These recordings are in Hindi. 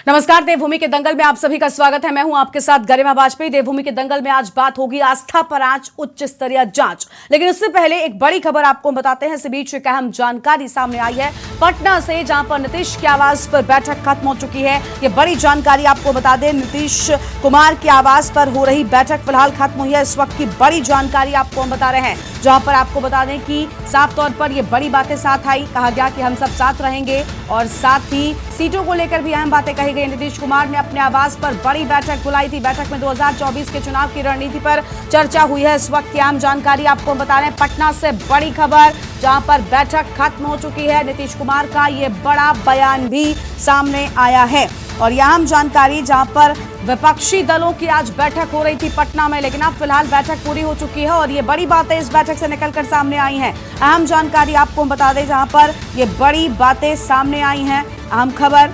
नमस्कार। देवभूमि के दंगल में आप सभी का स्वागत है। मैं हूं आपके साथ गरिमा वाजपेयी। देवभूमि के दंगल में आज बात होगी आस्था पर आज उच्च स्तरीय जांच, लेकिन उससे पहले एक बड़ी खबर आपको बताते हैं। इसी बीच एक अहम जानकारी सामने आई है पटना से, जहां पर नीतीश के आवास पर बैठक खत्म हो चुकी है। ये बड़ी जानकारी आपको बता दें, नीतीश कुमार के आवास पर हो रही बैठक फिलहाल खत्म हुई है। इस वक्त की बड़ी जानकारी आपको हम बता रहे हैं, जहां पर आपको बता दें कि साफ तौर पर ये बड़ी बातें साथ आई। कहा गया कि हम सब साथ रहेंगे और साथ ही सीटों को लेकर भी अहम बातें कही गई। नीतीश कुमार ने अपने आवास पर बड़ी बैठक बुलाई थी। बैठक में 2024 के चुनाव की रणनीति पर चर्चा हुई है। इस वक्त की अहम जानकारी आपको बता रहे हैं, पटना से बड़ी खबर, जहां पर बैठक खत्म हो चुकी है। नीतीश कुमार का ये बड़ा बयान भी सामने आया है और यह अहम जानकारी, जहां पर विपक्षी दलों की आज बैठक हो रही थी पटना में, लेकिन अब फिलहाल बैठक पूरी हो चुकी है और ये बड़ी बातें इस बैठक से निकलकर सामने आई हैं। अहम जानकारी आपको बता दें, जहां पर ये बड़ी बातें सामने आई हैं। अहम खबर,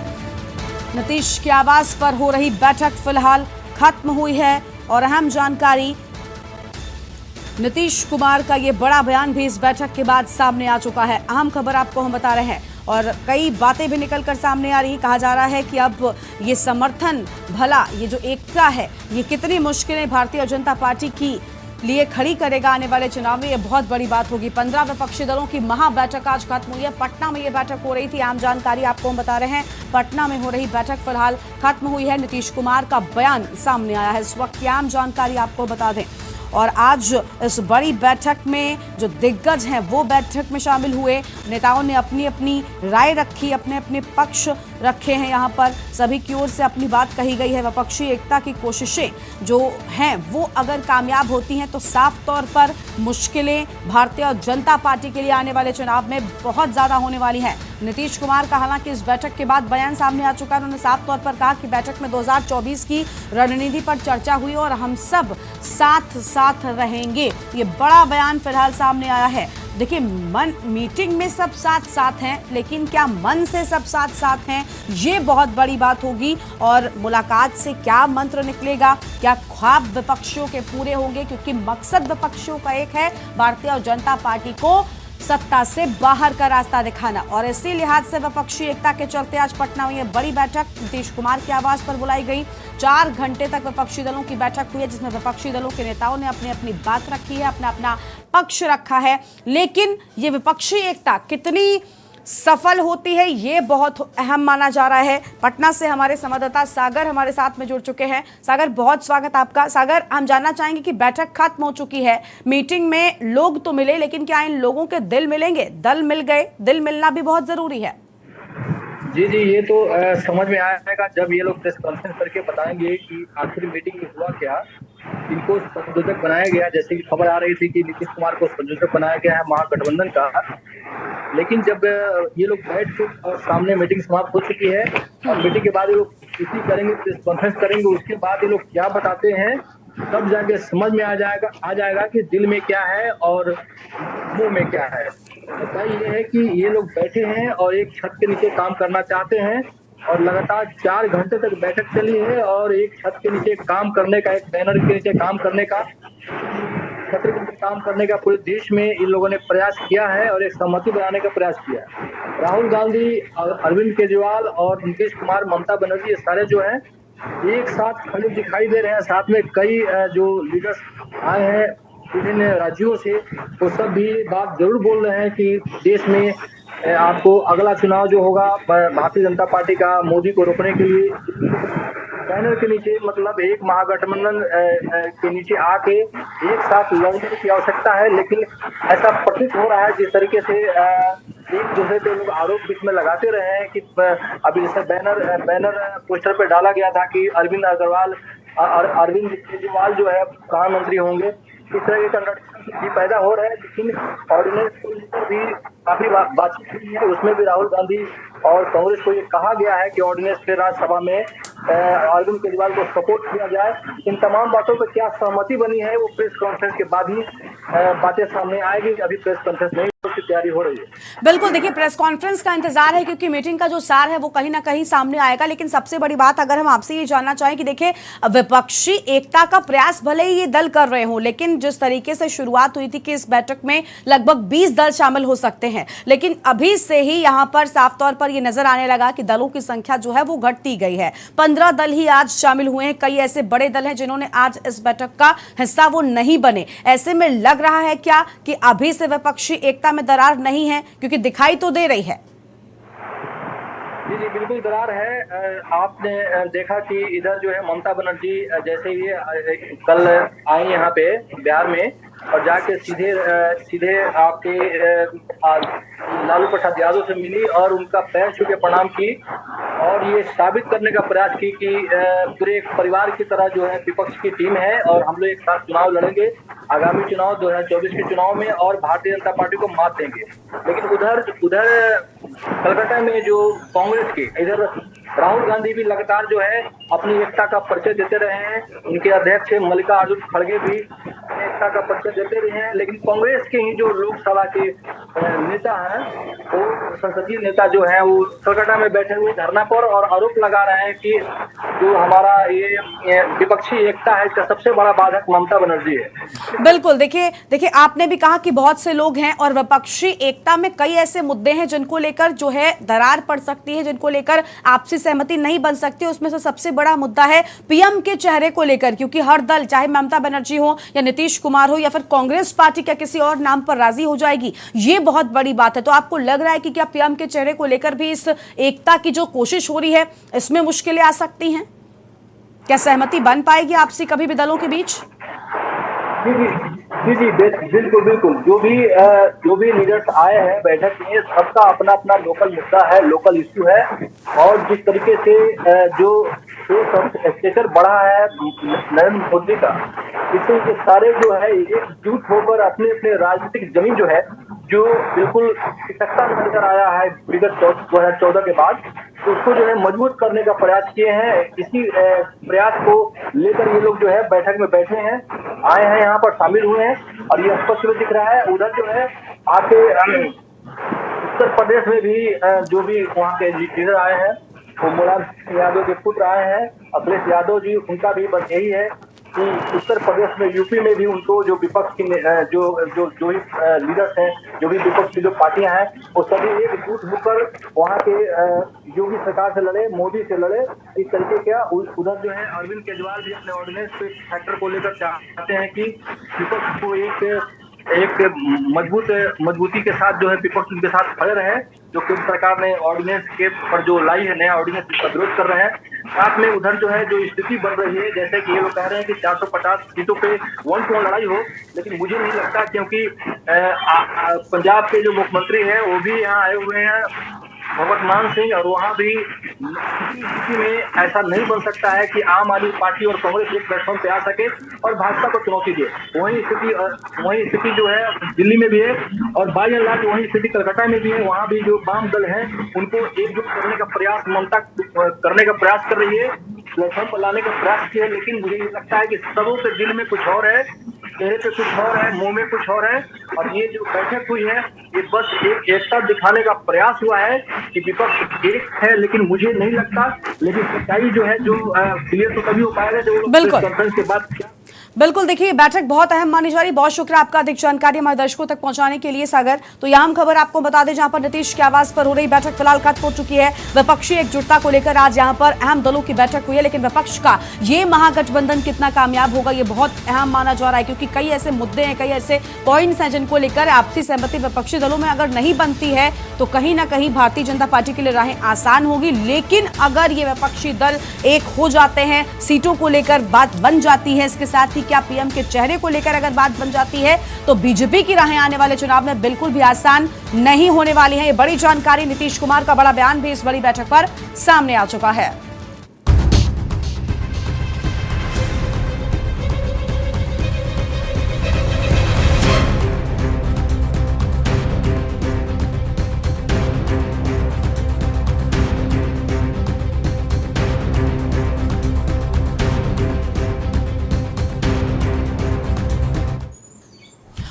नीतीश के आवास पर हो रही बैठक फिलहाल खत्म हुई है और अहम जानकारी, नीतीश कुमार का ये बड़ा बयान भी इस बैठक के बाद सामने आ चुका है। अहम खबर आपको हम बता रहे हैं और कई बातें भी निकलकर सामने आ रही। कहा जा रहा है कि अब ये समर्थन, भला ये जो एकता है, ये कितनी मुश्किलें भारतीय जनता पार्टी की लिए खड़ी करेगा आने वाले चुनाव में, ये बहुत बड़ी बात होगी। 15 विपक्षी दलों की महा बैठक आज खत्म हुई है। पटना में ये बैठक हो रही थी। आम जानकारी आपको हम बता रहे हैं, पटना में हो रही बैठक फिलहाल खत्म हुई है। नीतीश कुमार का बयान सामने आया है। इस वक्त की आम जानकारी आपको बता दें और आज इस बड़ी बैठक में जो दिग्गज हैं वो बैठक में शामिल हुए। नेताओं ने अपनी अपनी राय रखी, अपने अपने पक्ष रखे हैं। यहाँ पर सभी की ओर से अपनी बात कही गई है। विपक्षी एकता की कोशिशें जो हैं वो अगर कामयाब होती हैं तो साफ तौर पर मुश्किलें भारतीय जनता पार्टी के लिए आने वाले चुनाव में बहुत ज़्यादा होने वाली हैं। नीतीश कुमार का हालांकि इस बैठक के बाद बयान सामने आ चुका है। उन्होंने साफ तौर पर कहा कि बैठक में 2024 की रणनीति पर चर्चा हुई और हम सब साथ साथ रहेंगे। ये बड़ा बयान फिलहाल सामने आया है। देखिए, मीटिंग में सब साथ साथ हैं, लेकिन क्या मन से सब साथ साथ हैं, ये बहुत बड़ी बात होगी। और मुलाकात से क्या मंत्र निकलेगा, क्या ख्वाब विपक्षियों के पूरे होंगे, क्योंकि मकसद विपक्षियों का एक है, भारतीय जनता पार्टी को सत्ता से बाहर का रास्ता दिखाना। और इसी लिहाज से विपक्षी एकता के चलते आज पटना में यह बड़ी बैठक नीतीश कुमार के आवास पर बुलाई गई। 4 घंटे तक विपक्षी दलों की बैठक हुई है, जिसमें विपक्षी दलों के नेताओं ने अपनी अपनी बात रखी है, अपना अपना पक्ष रखा है। लेकिन ये विपक्षी एकता कितनी सफल होती है, ये बहुत अहम माना जा रहा है। पटना से हमारे संवाददाता सागर हमारे साथ में जुड़ चुके हैं। सागर, बहुत स्वागत आपका। सागर, हम जानना चाहेंगे कि बैठक खत्म हो चुकी है, मीटिंग में लोग तो मिले, लेकिन क्या इन लोगों के दिल मिलेंगे? दल मिल गए, दिल मिलना भी बहुत जरूरी है। जी जी, ये तो समझ में आएगा जब ये लोग प्रेस कॉन्फ्रेंस करके बताएंगे कि आखिर मीटिंग में हुआ क्या। इनको संयोजक बनाया गया, जैसे कि खबर आ रही थी कि नीतीश कुमार को संयोजक बनाया गया है महागठबंधन का। लेकिन जब ये लोग बैठ के और सामने मीटिंग समाप्त हो चुकी है और मीटिंग के बाद ये लोग किसी करेंगे, प्रेस कॉन्फ्रेंस करेंगे, उसके बाद ये लोग क्या बताते हैं तब जाके समझ में आ जाएगा कि दिल में क्या है और मुंह में क्या है। पता ये है कि ये लोग बैठे हैं और एक छत के नीचे काम करना चाहते हैं और लगातार 4 घंटे तक बैठक चली है और एक छत के नीचे काम करने का, एक बैनर के नीचे काम करने का, छत्र के नीचे काम करने का पूरे देश में इन लोगों ने प्रयास किया है और एक सहमति बनाने का प्रयास किया है। राहुल गांधी, अरविंद केजरीवाल और नीतीश कुमार, ममता बनर्जी, ये सारे जो हैं एक साथ खड़े दिखाई दे रहे हैं। साथ में कई जो लीडर्स आए हैं विभिन्न राज्यों से, वो सब भी बात जरूर बोल रहे हैं कि देश में आपको अगला चुनाव जो होगा भारतीय जनता पार्टी का, मोदी को रोकने के लिए बैनर के नीचे, मतलब एक महागठबंधन के नीचे आके एक साथ लड़ने की आवश्यकता है। लेकिन ऐसा प्रतीत हो रहा है जिस तरीके से एक दूसरे पे लोग आरोप बीच में लगाते रहे हैं कि अभी जैसे बैनर पोस्टर पे डाला गया था कि अरविंद केजरीवाल जो है प्रधानमंत्री होंगे, इस तरह के कंट्रोवर्सी भी पैदा हो रहे हैं। लेकिन ऑर्डिनेंस को लेकर भी काफी बातचीत हुई है, उसमें भी राहुल गांधी और कांग्रेस को ये कहा गया है कि ऑर्डिनेंस पे राज्यसभा में अरविंद केजरीवाल को सपोर्ट किया जाए। इन तमाम बातों पर क्या सहमति बनी है वो प्रेस कॉन्फ्रेंस के बाद ही बातें सामने आएगी। अभी प्रेस कॉन्फ्रेंस नहीं हो की तैयारी हो रही है। बिल्कुल, देखिए प्रेस कॉन्फ्रेंस का इंतजार है क्योंकि मीटिंग का जो सार है वो कहीं ना कहीं सामने आएगा। लेकिन सबसे बड़ी बात अगर हम आपसे ये जानना चाहें कि देखिए विपक्षी एकता का प्रयास भले ही ये दल कर रहे हो, लेकिन जिस तरीके से शुरुआत हुई थी कि इस बैठक में लगभग 20 दल शामिल हो सकते हैं, लेकिन अभी से ही यहां पर साफ तौर पर ये नजर आने लगा कि दलों की संख्या जो है वो घटती गई है। 15 दल ही आज शामिल हुए हैं। कई ऐसे बड़े दल हैं जिन्होंने आज इस बैठक का हिस्सा वो नहीं बने। ऐसे में लग रहा है क्या कि अभी से विपक्षी एकता में दरार नहीं है, क्योंकि दिखाई तो दे रही है। जी जी बिल्कुल दरार है। आपने देखा कि इधर जो है ममता बनर्जी जैसे ही कल आई यहाँ पे बिहार में और जाके सीधे आपके लालू प्रसाद यादव से मिली और उनका पैर छू के प्रणाम की और ये साबित करने का प्रयास की कि पूरे एक परिवार की तरह जो है विपक्ष की टीम है और हम लोग एक साथ चुनाव लड़ेंगे आगामी चुनाव 2024 के चुनाव में और भारतीय जनता पार्टी को मात देंगे। लेकिन उधर कलकत्ता में जो कांग्रेस के इधर राहुल गांधी भी लगातार जो है अपनी एकता का परिचय देते रहे हैं। उनके अध्यक्ष मल्लिकार्जुन खड़गे भी एकता का परिचय देते रहे हैं। लेकिन कांग्रेस के ही जो लोकसभा के नेता हैं वो संसदीय नेता जो है वो कलकत्ता में बैठे हुए धरना पर और आरोप लगा रहे हैं कि जो हमारा ये विपक्षी एकता है इसका सबसे बड़ा बाधक ममता बनर्जी है। बिल्कुल, देखिए आपने भी कहा कि बहुत से लोग हैं और विपक्षी एकता में कई ऐसे मुद्दे हैं जिनको लेकर जो है दरार पड़ सकती है, जिनको लेकर आपसी सहमति नहीं बन सकती। उसमें से सबसे बड़ा मुद्दा है पीएम के चेहरे को लेकर, क्योंकि हर दल चाहे ममता बनर्जी हो या नीतीश कुमार हो या फिर कांग्रेस पार्टी का किसी और नाम पर राजी हो जाएगी। ये बहुत बड़ी बात है। तो आपको लग रहा है कि क्या पीएम के चेहरे को लेकर भी इस एकता की जो कोशिश हो रही है इसमें मुश्किलें आ सकती हैं? क्या सहमति बन पाएगी आपसी कभी भी दलों के बीच? जी बिल्कुल जो भी लीडर्स आए हैं बैठक में सबका अपना अपना लोकल मुद्दा है, लोकल इश्यू है और जिस तरीके से जो स्टेचर बढ़ा है नरेंद्र मोदी का, इससे ये सारे जो है एकजुट होकर अपने अपने राजनीतिक जमीन जो है जो बिल्कुल सत्ता में नजर आया है विगत 2014 के बाद, तो उसको जो है मजबूत करने का प्रयास किए हैं। इसी प्रयास को लेकर ये लोग जो है बैठक में बैठे हैं, आए हैं, यहाँ पर शामिल हुए हैं और ये स्पष्ट रूप दिख रहा है। उधर जो है आके उत्तर प्रदेश में भी जो भी वहाँ के लीडर आए हैं वो मुलायम सिंह यादव के पुत्र आए हैं, अखिलेश यादव जी, उनका भी बस यही है कि उत्तर प्रदेश में यूपी में भी उनको जो विपक्ष की जो लीडर्स हैं, जो भी विपक्ष की जो पार्टियां हैं वो सभी एकजुट होकर वहाँ के योगी सरकार से लड़े, मोदी से लड़े। इस तरीके का उधर जो है अरविंद केजरीवाल भी अपने ऑर्डिनेंस पे फैक्टर को लेकर चाहते हैं कि विपक्ष को एक मजबूती के साथ जो है विपक्ष उनके साथ खड़े रहे। जो केंद्र सरकार ने ऑर्डिनेंस के पर जो लाई है नया ऑर्डिनेंस, इसका विरोध कर रहे हैं। साथ में उधर जो है जो स्थिति बन रही है, जैसे कि ये लोग कह रहे हैं कि 450 सीटों पे 1-1 लड़ाई हो, लेकिन मुझे नहीं लगता, क्योंकि पंजाब के जो मुख्यमंत्री हैं वो भी यहाँ आए हुए हैं भगवत मान सिंह, और वहाँ भी किसी में ऐसा नहीं बन सकता है कि आम आदमी पार्टी और कांग्रेस एक प्लेटफॉर्म पे आ सके और भाजपा को चुनौती दे। वही स्थिति जो है दिल्ली में भी है और बाई एंड लार्ज वही स्थिति कलकत्ता में भी है। वहाँ भी जो वाम दल है उनको एकजुट करने का प्रयास ममता करने का प्रयास कर रही है, प्लेटफॉर्म पर लाने का प्रयास किया है। लेकिन मुझे ये लगता है कि सबों के दिल में कुछ और है, चेहरे पे कुछ और है, मुंह में कुछ और है, और ये जो बैठक हुई है ये बस एक एकता दिखाने का प्रयास हुआ है कि विपक्ष एक है, लेकिन मुझे नहीं लगता। लेकिन सच्चाई जो है जो क्लियर तो तभी हो पाएगा जब प्रेस कॉन्फ्रेंस के बाद। बिल्कुल, देखिए बैठक बहुत अहम मानी जा रही। बहुत शुक्रिया आपका अधिक जानकारी हमारे दर्शकों तक पहुंचाने के लिए सागर। तो यह अहम खबर आपको बता दें जहां पर नीतीश की आवाज पर हो रही बैठक फिलहाल खत्म हो चुकी है। विपक्षी एकजुटता को लेकर आज यहां पर अहम दलों की बैठक हुई है, लेकिन विपक्ष का ये महागठबंधन कितना कामयाब होगा ये बहुत अहम माना जा रहा है, क्योंकि कई ऐसे मुद्दे हैं, कई ऐसे पॉइंट्स हैं जिनको लेकर आपसी सहमति विपक्षी दलों में अगर नहीं बनती है तो कहीं ना कहीं भारतीय जनता पार्टी के लिए राहें आसान होगी। लेकिन अगर ये विपक्षी दल एक हो जाते हैं, सीटों को लेकर बात बन जाती है, इसके साथ ही क्या पीएम के चेहरे को लेकर अगर बात बन जाती है तो बीजेपी की राहें आने वाले चुनाव में बिल्कुल भी आसान नहीं होने वाली हैं। ये बड़ी जानकारी, नीतीश कुमार का बड़ा बयान भी इस बड़ी बैठक पर सामने आ चुका है।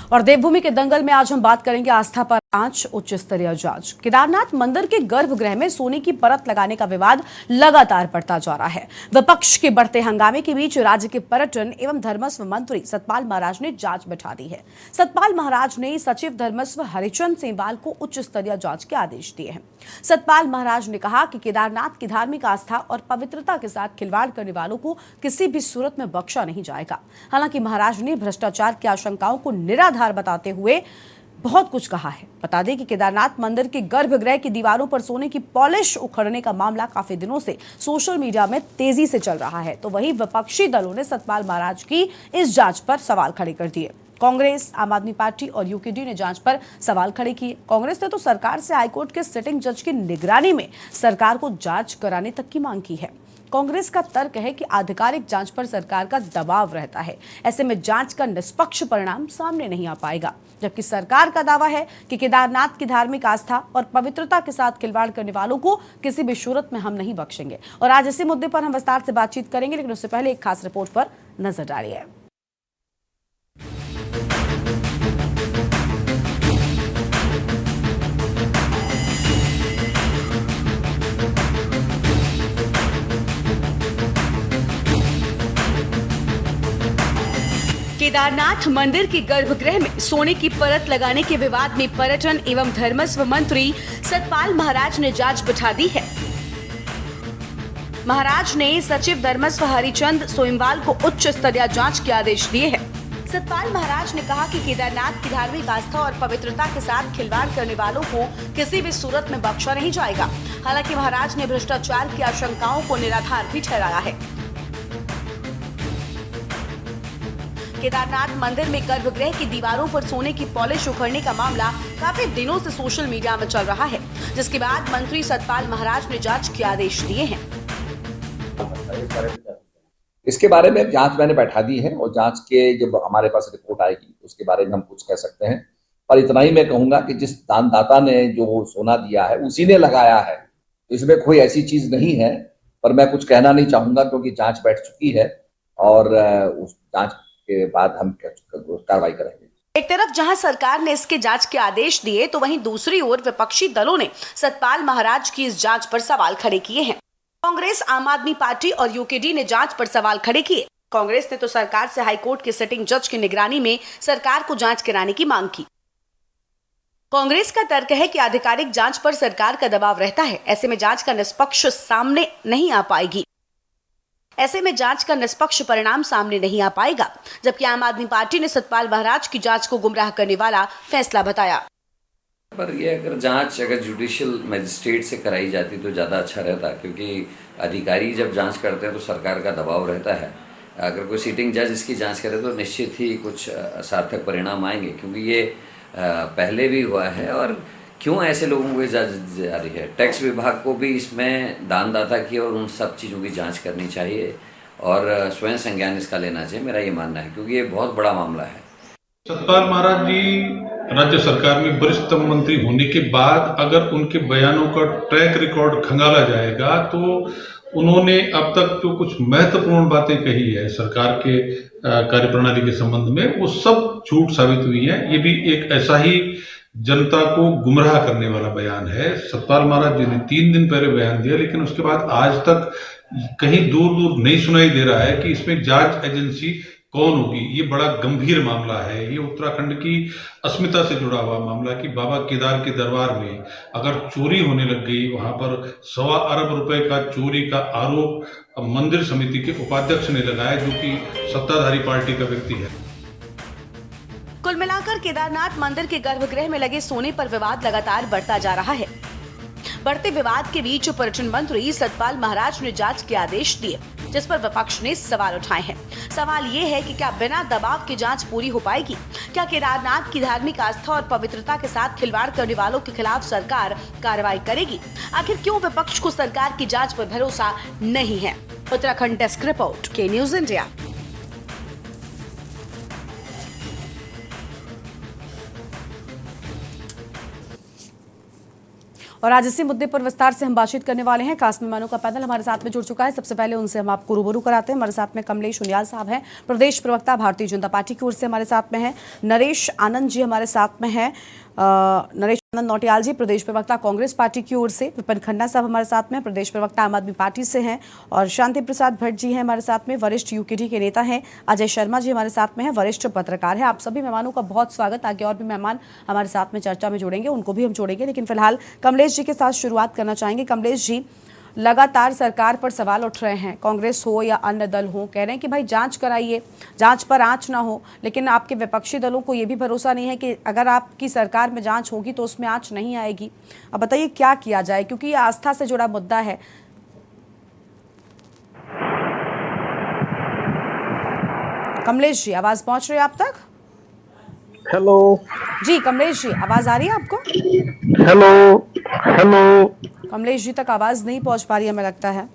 और देवभूमि के दंगल में आज हम बात करेंगे आस्था पर। आज उच्च स्तरीय जांच। केदारनाथ मंदिर के गर्भगृह में सोने की परत लगाने का विवाद लगातार बढ़ता जा रहा है। विपक्ष के बढ़ते हंगामे के बीच राज्य के पर्यटन एवं धर्मस्व मंत्री सतपाल महाराज ने जांच बैठा दी है। सतपाल महाराज ने सचिव धर्मस्व हरिचंद सेमवाल को उच्च स्तरीय जांच के आदेश दिए हैं। सतपाल महाराज ने कहा कि केदारनाथ की धार्मिक आस्था और पवित्रता के साथ खिलवाड़ करने वालों को किसी भी सूरत में बख्शा नहीं जाएगा। हालांकि महाराज ने भ्रष्टाचार की आशंकाओं को निराधार बताते हुए बहुत कुछ कहा है। बता दें कि केदारनाथ मंदिर के गर्भगृह की दीवारों पर सोने की पॉलिश उखड़ने का मामला काफी दिनों से सोशल मीडिया में तेजी से चल रहा है। तो वहीं विपक्षी दलों ने सतपाल महाराज की इस जांच पर सवाल खड़े कर दिए। कांग्रेस, आम आदमी पार्टी और यूकेडी ने जांच पर सवाल खड़े किए। कांग्रेस ने तो सरकार से हाईकोर्ट के सिटिंग जज की निगरानी में सरकार को जांच कराने तक की मांग की है। कांग्रेस का तर्क है कि आधिकारिक जांच पर सरकार का दबाव रहता है, ऐसे में जांच का निष्पक्ष परिणाम सामने नहीं आ पाएगा। जबकि सरकार का दावा है कि केदारनाथ की धार्मिक आस्था और पवित्रता के साथ खिलवाड़ करने वालों को किसी भी सूरत में हम नहीं बख्शेंगे। और आज इसी मुद्दे पर हम विस्तार से बातचीत करेंगे, लेकिन उससे पहले एक खास रिपोर्ट पर नजर डालिए। केदारनाथ मंदिर के गर्भगृह में सोने की परत लगाने के विवाद में पर्यटन एवं धर्मस्व मंत्री सतपाल महाराज ने जांच बिठा दी है। महाराज ने सचिव धर्मस्व हरिचंद सेमवाल को उच्च स्तरीय जांच के आदेश दिए हैं। सतपाल महाराज ने कहा कि केदारनाथ की धार्मिक आस्था और पवित्रता के साथ खिलवाड़ करने वालों को किसी भी सूरत में बख्शा नहीं जाएगा। हालांकि महाराज ने भ्रष्टाचार की आशंकाओं को निराधार भी ठहराया है। केदारनाथ मंदिर में गर्भगृह की दीवारों पर सोने की पॉलिश उखड़ने का मामला काफी दिनों से सोशल मीडिया में चल रहा है, जिसके बाद मंत्री सतपाल महाराज ने जांच के आदेश दिए हैं। इसके बारे में जांच मैंने बैठा दी है और जांच के जब हमारे पास रिपोर्ट आएगी उसके बारे में हम कुछ कह सकते हैं। पर इतना ही मैं कहूंगा कि जिस दानदाता ने जो सोना दिया है उसी ने लगाया है, इसमें कोई ऐसी चीज नहीं है। पर मैं कुछ कहना नहीं चाहूंगा क्योंकि जांच बैठ चुकी है और उस जांच के बाद हम कार्रवाई करेंगे। एक तरफ जहां सरकार ने इसके जांच के आदेश दिए, तो वहीं दूसरी ओर विपक्षी दलों ने सतपाल महाराज की इस जांच पर सवाल खड़े किए हैं। कांग्रेस, आम आदमी पार्टी और यूकेडी ने जांच पर सवाल खड़े किए। कांग्रेस ने तो सरकार से हाईकोर्ट के सिटिंग जज की निगरानी में सरकार को जांच कराने की मांग की। कांग्रेस का तर्क है कि आधिकारिक जांच पर सरकार का दबाव रहता है, ऐसे में जांच का निष्पक्ष सामने नहीं आ पाएगी। ऐसे में जांच का निष्पक्ष परिणाम सामने नहीं आ पाएगा। जबकि आम आदमी पार्टी ने सतपाल महाराज की जांच को गुमराह करने वाला फैसला बताया। पर ये अगर जुडिशियल मजिस्ट्रेट से कराई जाती तो ज़्यादा अच्छा रहता, क्योंकि अधिकारी जब जांच करते हैं तो सरकार का दबाव रहता है। अगर कोई सिटिंग जज इसकी जांच करे तो निश्चित ही कुछ सार्थक परिणाम आएंगे, क्योंकि ये पहले भी हुआ है। और क्यों ऐसे लोगों को इजाज़त जारी है? टैक्स विभाग को भी इसमें दानदाता की और उन सब चीज़ों की जांच करनी चाहिए और स्वयं संज्ञान इसका लेना चाहिए, मेरा ये मानना है, क्योंकि ये बहुत बड़ा मामला है। सतपाल महाराज जी राज्य सरकार में वरिष्ठ मंत्री होने के बाद अगर उनके बयानों का ट्रैक रिकॉर्ड खंगाला जाएगा तो उन्होंने अब तक जो कुछ महत्वपूर्ण बातें कही है सरकार के कार्यप्रणाली के संबंध में, वो सब झूठ साबित हुई है। ये भी एक ऐसा ही जनता को गुमराह करने वाला बयान है। सतपाल महाराज जी ने 3 दिन पहले बयान दिया, लेकिन उसके बाद आज तक कहीं दूर दूर नहीं सुनाई दे रहा है कि इसमें जांच एजेंसी कौन होगी। ये बड़ा गंभीर मामला है। ये उत्तराखंड की अस्मिता से जुड़ा हुआ मामला कि बाबा केदार के दरबार में अगर चोरी होने लग गई, वहां पर 1.25 अरब रुपए का चोरी का आरोप मंदिर समिति के उपाध्यक्ष ने लगाया, जो कि सत्ताधारी पार्टी का व्यक्ति है। कुल मिलाकर केदारनाथ मंदिर के गर्भगृह में लगे सोने पर विवाद लगातार बढ़ता जा रहा है। बढ़ते विवाद के बीच पर्यटन मंत्री सतपाल महाराज ने जांच के आदेश दिए, जिस पर विपक्ष ने सवाल उठाए हैं। सवाल ये है कि क्या बिना दबाव की जांच पूरी हो पाएगी? क्या केदारनाथ की धार्मिक आस्था और पवित्रता के साथ खिलवाड़ करने वालों के खिलाफ सरकार कार्रवाई करेगी? आखिर क्यों विपक्ष को सरकार की जांच पर भरोसा नहीं है? उत्तराखंड डेस्क रिपोर्ट, के न्यूज इंडिया। और आज इसी मुद्दे पर विस्तार से हम बातचीत करने वाले हैं। खास मेहमानों का पैनल हमारे साथ में जुड़ चुका है। सबसे पहले उनसे हम आपको रूबरू कराते हैं। हमारे साथ में कमलेश उनियाल साहब हैं, प्रदेश प्रवक्ता भारतीय जनता पार्टी की ओर से हमारे साथ में हैं। नरेश आनंद जी हमारे साथ में हैं। नरेश आनंद नौटियाल जी, प्रदेश प्रवक्ता कांग्रेस पार्टी की ओर से, विपिन खन्ना साहब हमारे साथ में, प्रदेश प्रवक्ता आम आदमी पार्टी से हैं, और शांति प्रसाद भट्ट जी हैं हमारे साथ में, वरिष्ठ यूकेडी के नेता हैं, अजय शर्मा जी हमारे साथ में हैं, वरिष्ठ पत्रकार हैं। आप सभी मेहमानों का बहुत स्वागत। आगे और भी मेहमान हमारे साथ में चर्चा में जुड़ेंगे, उनको भी हम जोड़ेंगे, लेकिन फिलहाल कमलेश जी के साथ शुरुआत करना चाहेंगे। कमलेश जी, लगातार सरकार पर सवाल उठ रहे हैं, कांग्रेस हो या अन्य दल हो, कह रहे हैं कि भाई जांच कराइए, जांच पर आंच ना हो, लेकिन आपके विपक्षी दलों को ये भी भरोसा नहीं है कि अगर आपकी सरकार में जांच होगी तो उसमें आंच नहीं आएगी। अब बताइए क्या किया जाए, क्योंकि ये आस्था से जुड़ा मुद्दा है। कमलेश जी, आवाज पहुंच रही है आप तक? हेलो जी कमलेश जी, आवाज आ रही है आपको? Hello hello. कमलेश जी तक आवाज नहीं पहुंच पा रही है, हमें लगता है।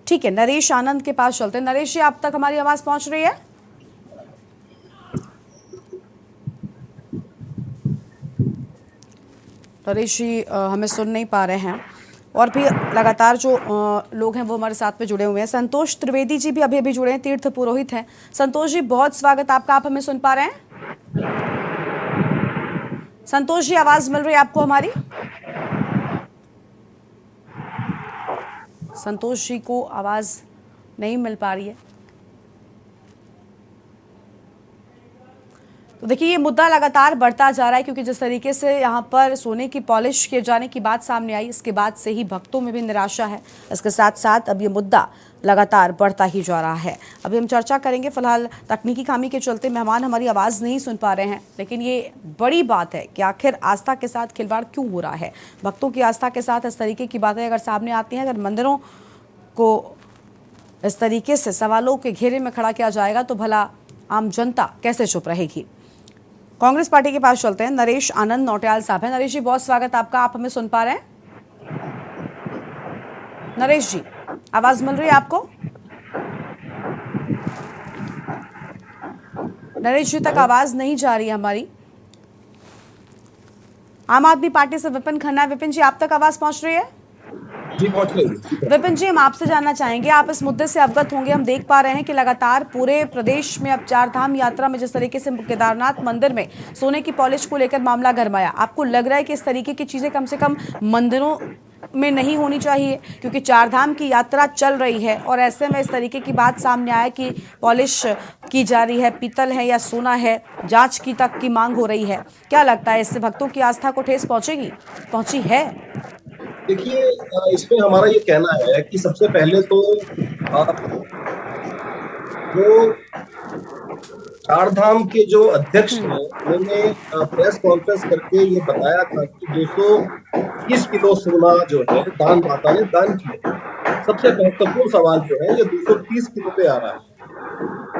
ठीक है, नरेश आनंद के पास चलते हैं। नरेश जी, आप तक हमारी आवाज पहुंच रही है? नरेश जी हमें सुन नहीं पा रहे हैं, और भी लगातार जो लोग हैं वो हमारे साथ में जुड़े हुए हैं। संतोष त्रिवेदी जी भी अभी अभी जुड़े हैं, तीर्थ पुरोहित हैं। संतोष जी, बहुत स्वागत आपका, आप हमें सुन पा रहे हैं? संतोष जी, आवाज मिल रही है आपको हमारी? संतोष जी को आवाज नहीं मिल पा रही है। तो देखिए, ये मुद्दा लगातार बढ़ता जा रहा है, क्योंकि जिस तरीके से यहाँ पर सोने की पॉलिश किए जाने की बात सामने आई, इसके बाद से ही भक्तों में भी निराशा है। इसके साथ साथ अब ये मुद्दा लगातार बढ़ता ही जा रहा है। अभी हम चर्चा करेंगे। फिलहाल तकनीकी खामी के चलते मेहमान हमारी आवाज़ नहीं सुन पा रहे हैं, लेकिन ये बड़ी बात है कि आखिर आस्था के साथ खिलवाड़ क्यों हो रहा है। भक्तों की आस्था के साथ इस तरीके की बातें अगर सामने आती हैं, अगर मंदिरों को इस तरीके से सवालों के घेरे में खड़ा किया जाएगा, तो भला आम जनता कैसे चुप रहेगी। कांग्रेस पार्टी के पास चलते हैं। नरेश आनंद नौटियाल साहब हैं। नरेश जी, बहुत स्वागत आपका, आप हमें सुन पा रहे हैं? नरेश जी, आवाज मिल रही है आपको? नरेश जी तक आवाज नहीं जा रही है हमारी। आम आदमी पार्टी से विपिन खन्ना। विपिन जी, आप तक आवाज पहुंच रही है? जी पहुंच रही। विपिन जी, हम आपसे जानना चाहेंगे, आप इस मुद्दे से अवगत होंगे। हम देख पा रहे हैं कि लगातार पूरे प्रदेश में अब चार धाम यात्रा में जिस तरीके से केदारनाथ मंदिर में सोने की पॉलिश को लेकर मामला गरमाया, आपको लग रहा है कि इस तरीके की चीजें कम से कम मंदिरों में नहीं होनी चाहिए, क्योंकि चार धाम की यात्रा चल रही है और ऐसे में इस तरीके की बात सामने आए कि पॉलिश की जा रही है, पीतल है या सोना है, जांच की तक की मांग हो रही है। क्या लगता है, इससे भक्तों की आस्था को ठेस पहुंचेगी, पहुंची है? देखिए, इसमें हमारा ये कहना है कि सबसे पहले तो जो चार धाम के जो अध्यक्ष हैं, उन्होंने प्रेस कॉन्फ्रेंस करके ये बताया था कि 230 किलो सोना जो है दानदाता ने दान किया। सबसे महत्वपूर्ण सवाल जो है, ये 230 किलो पे आ रहा है।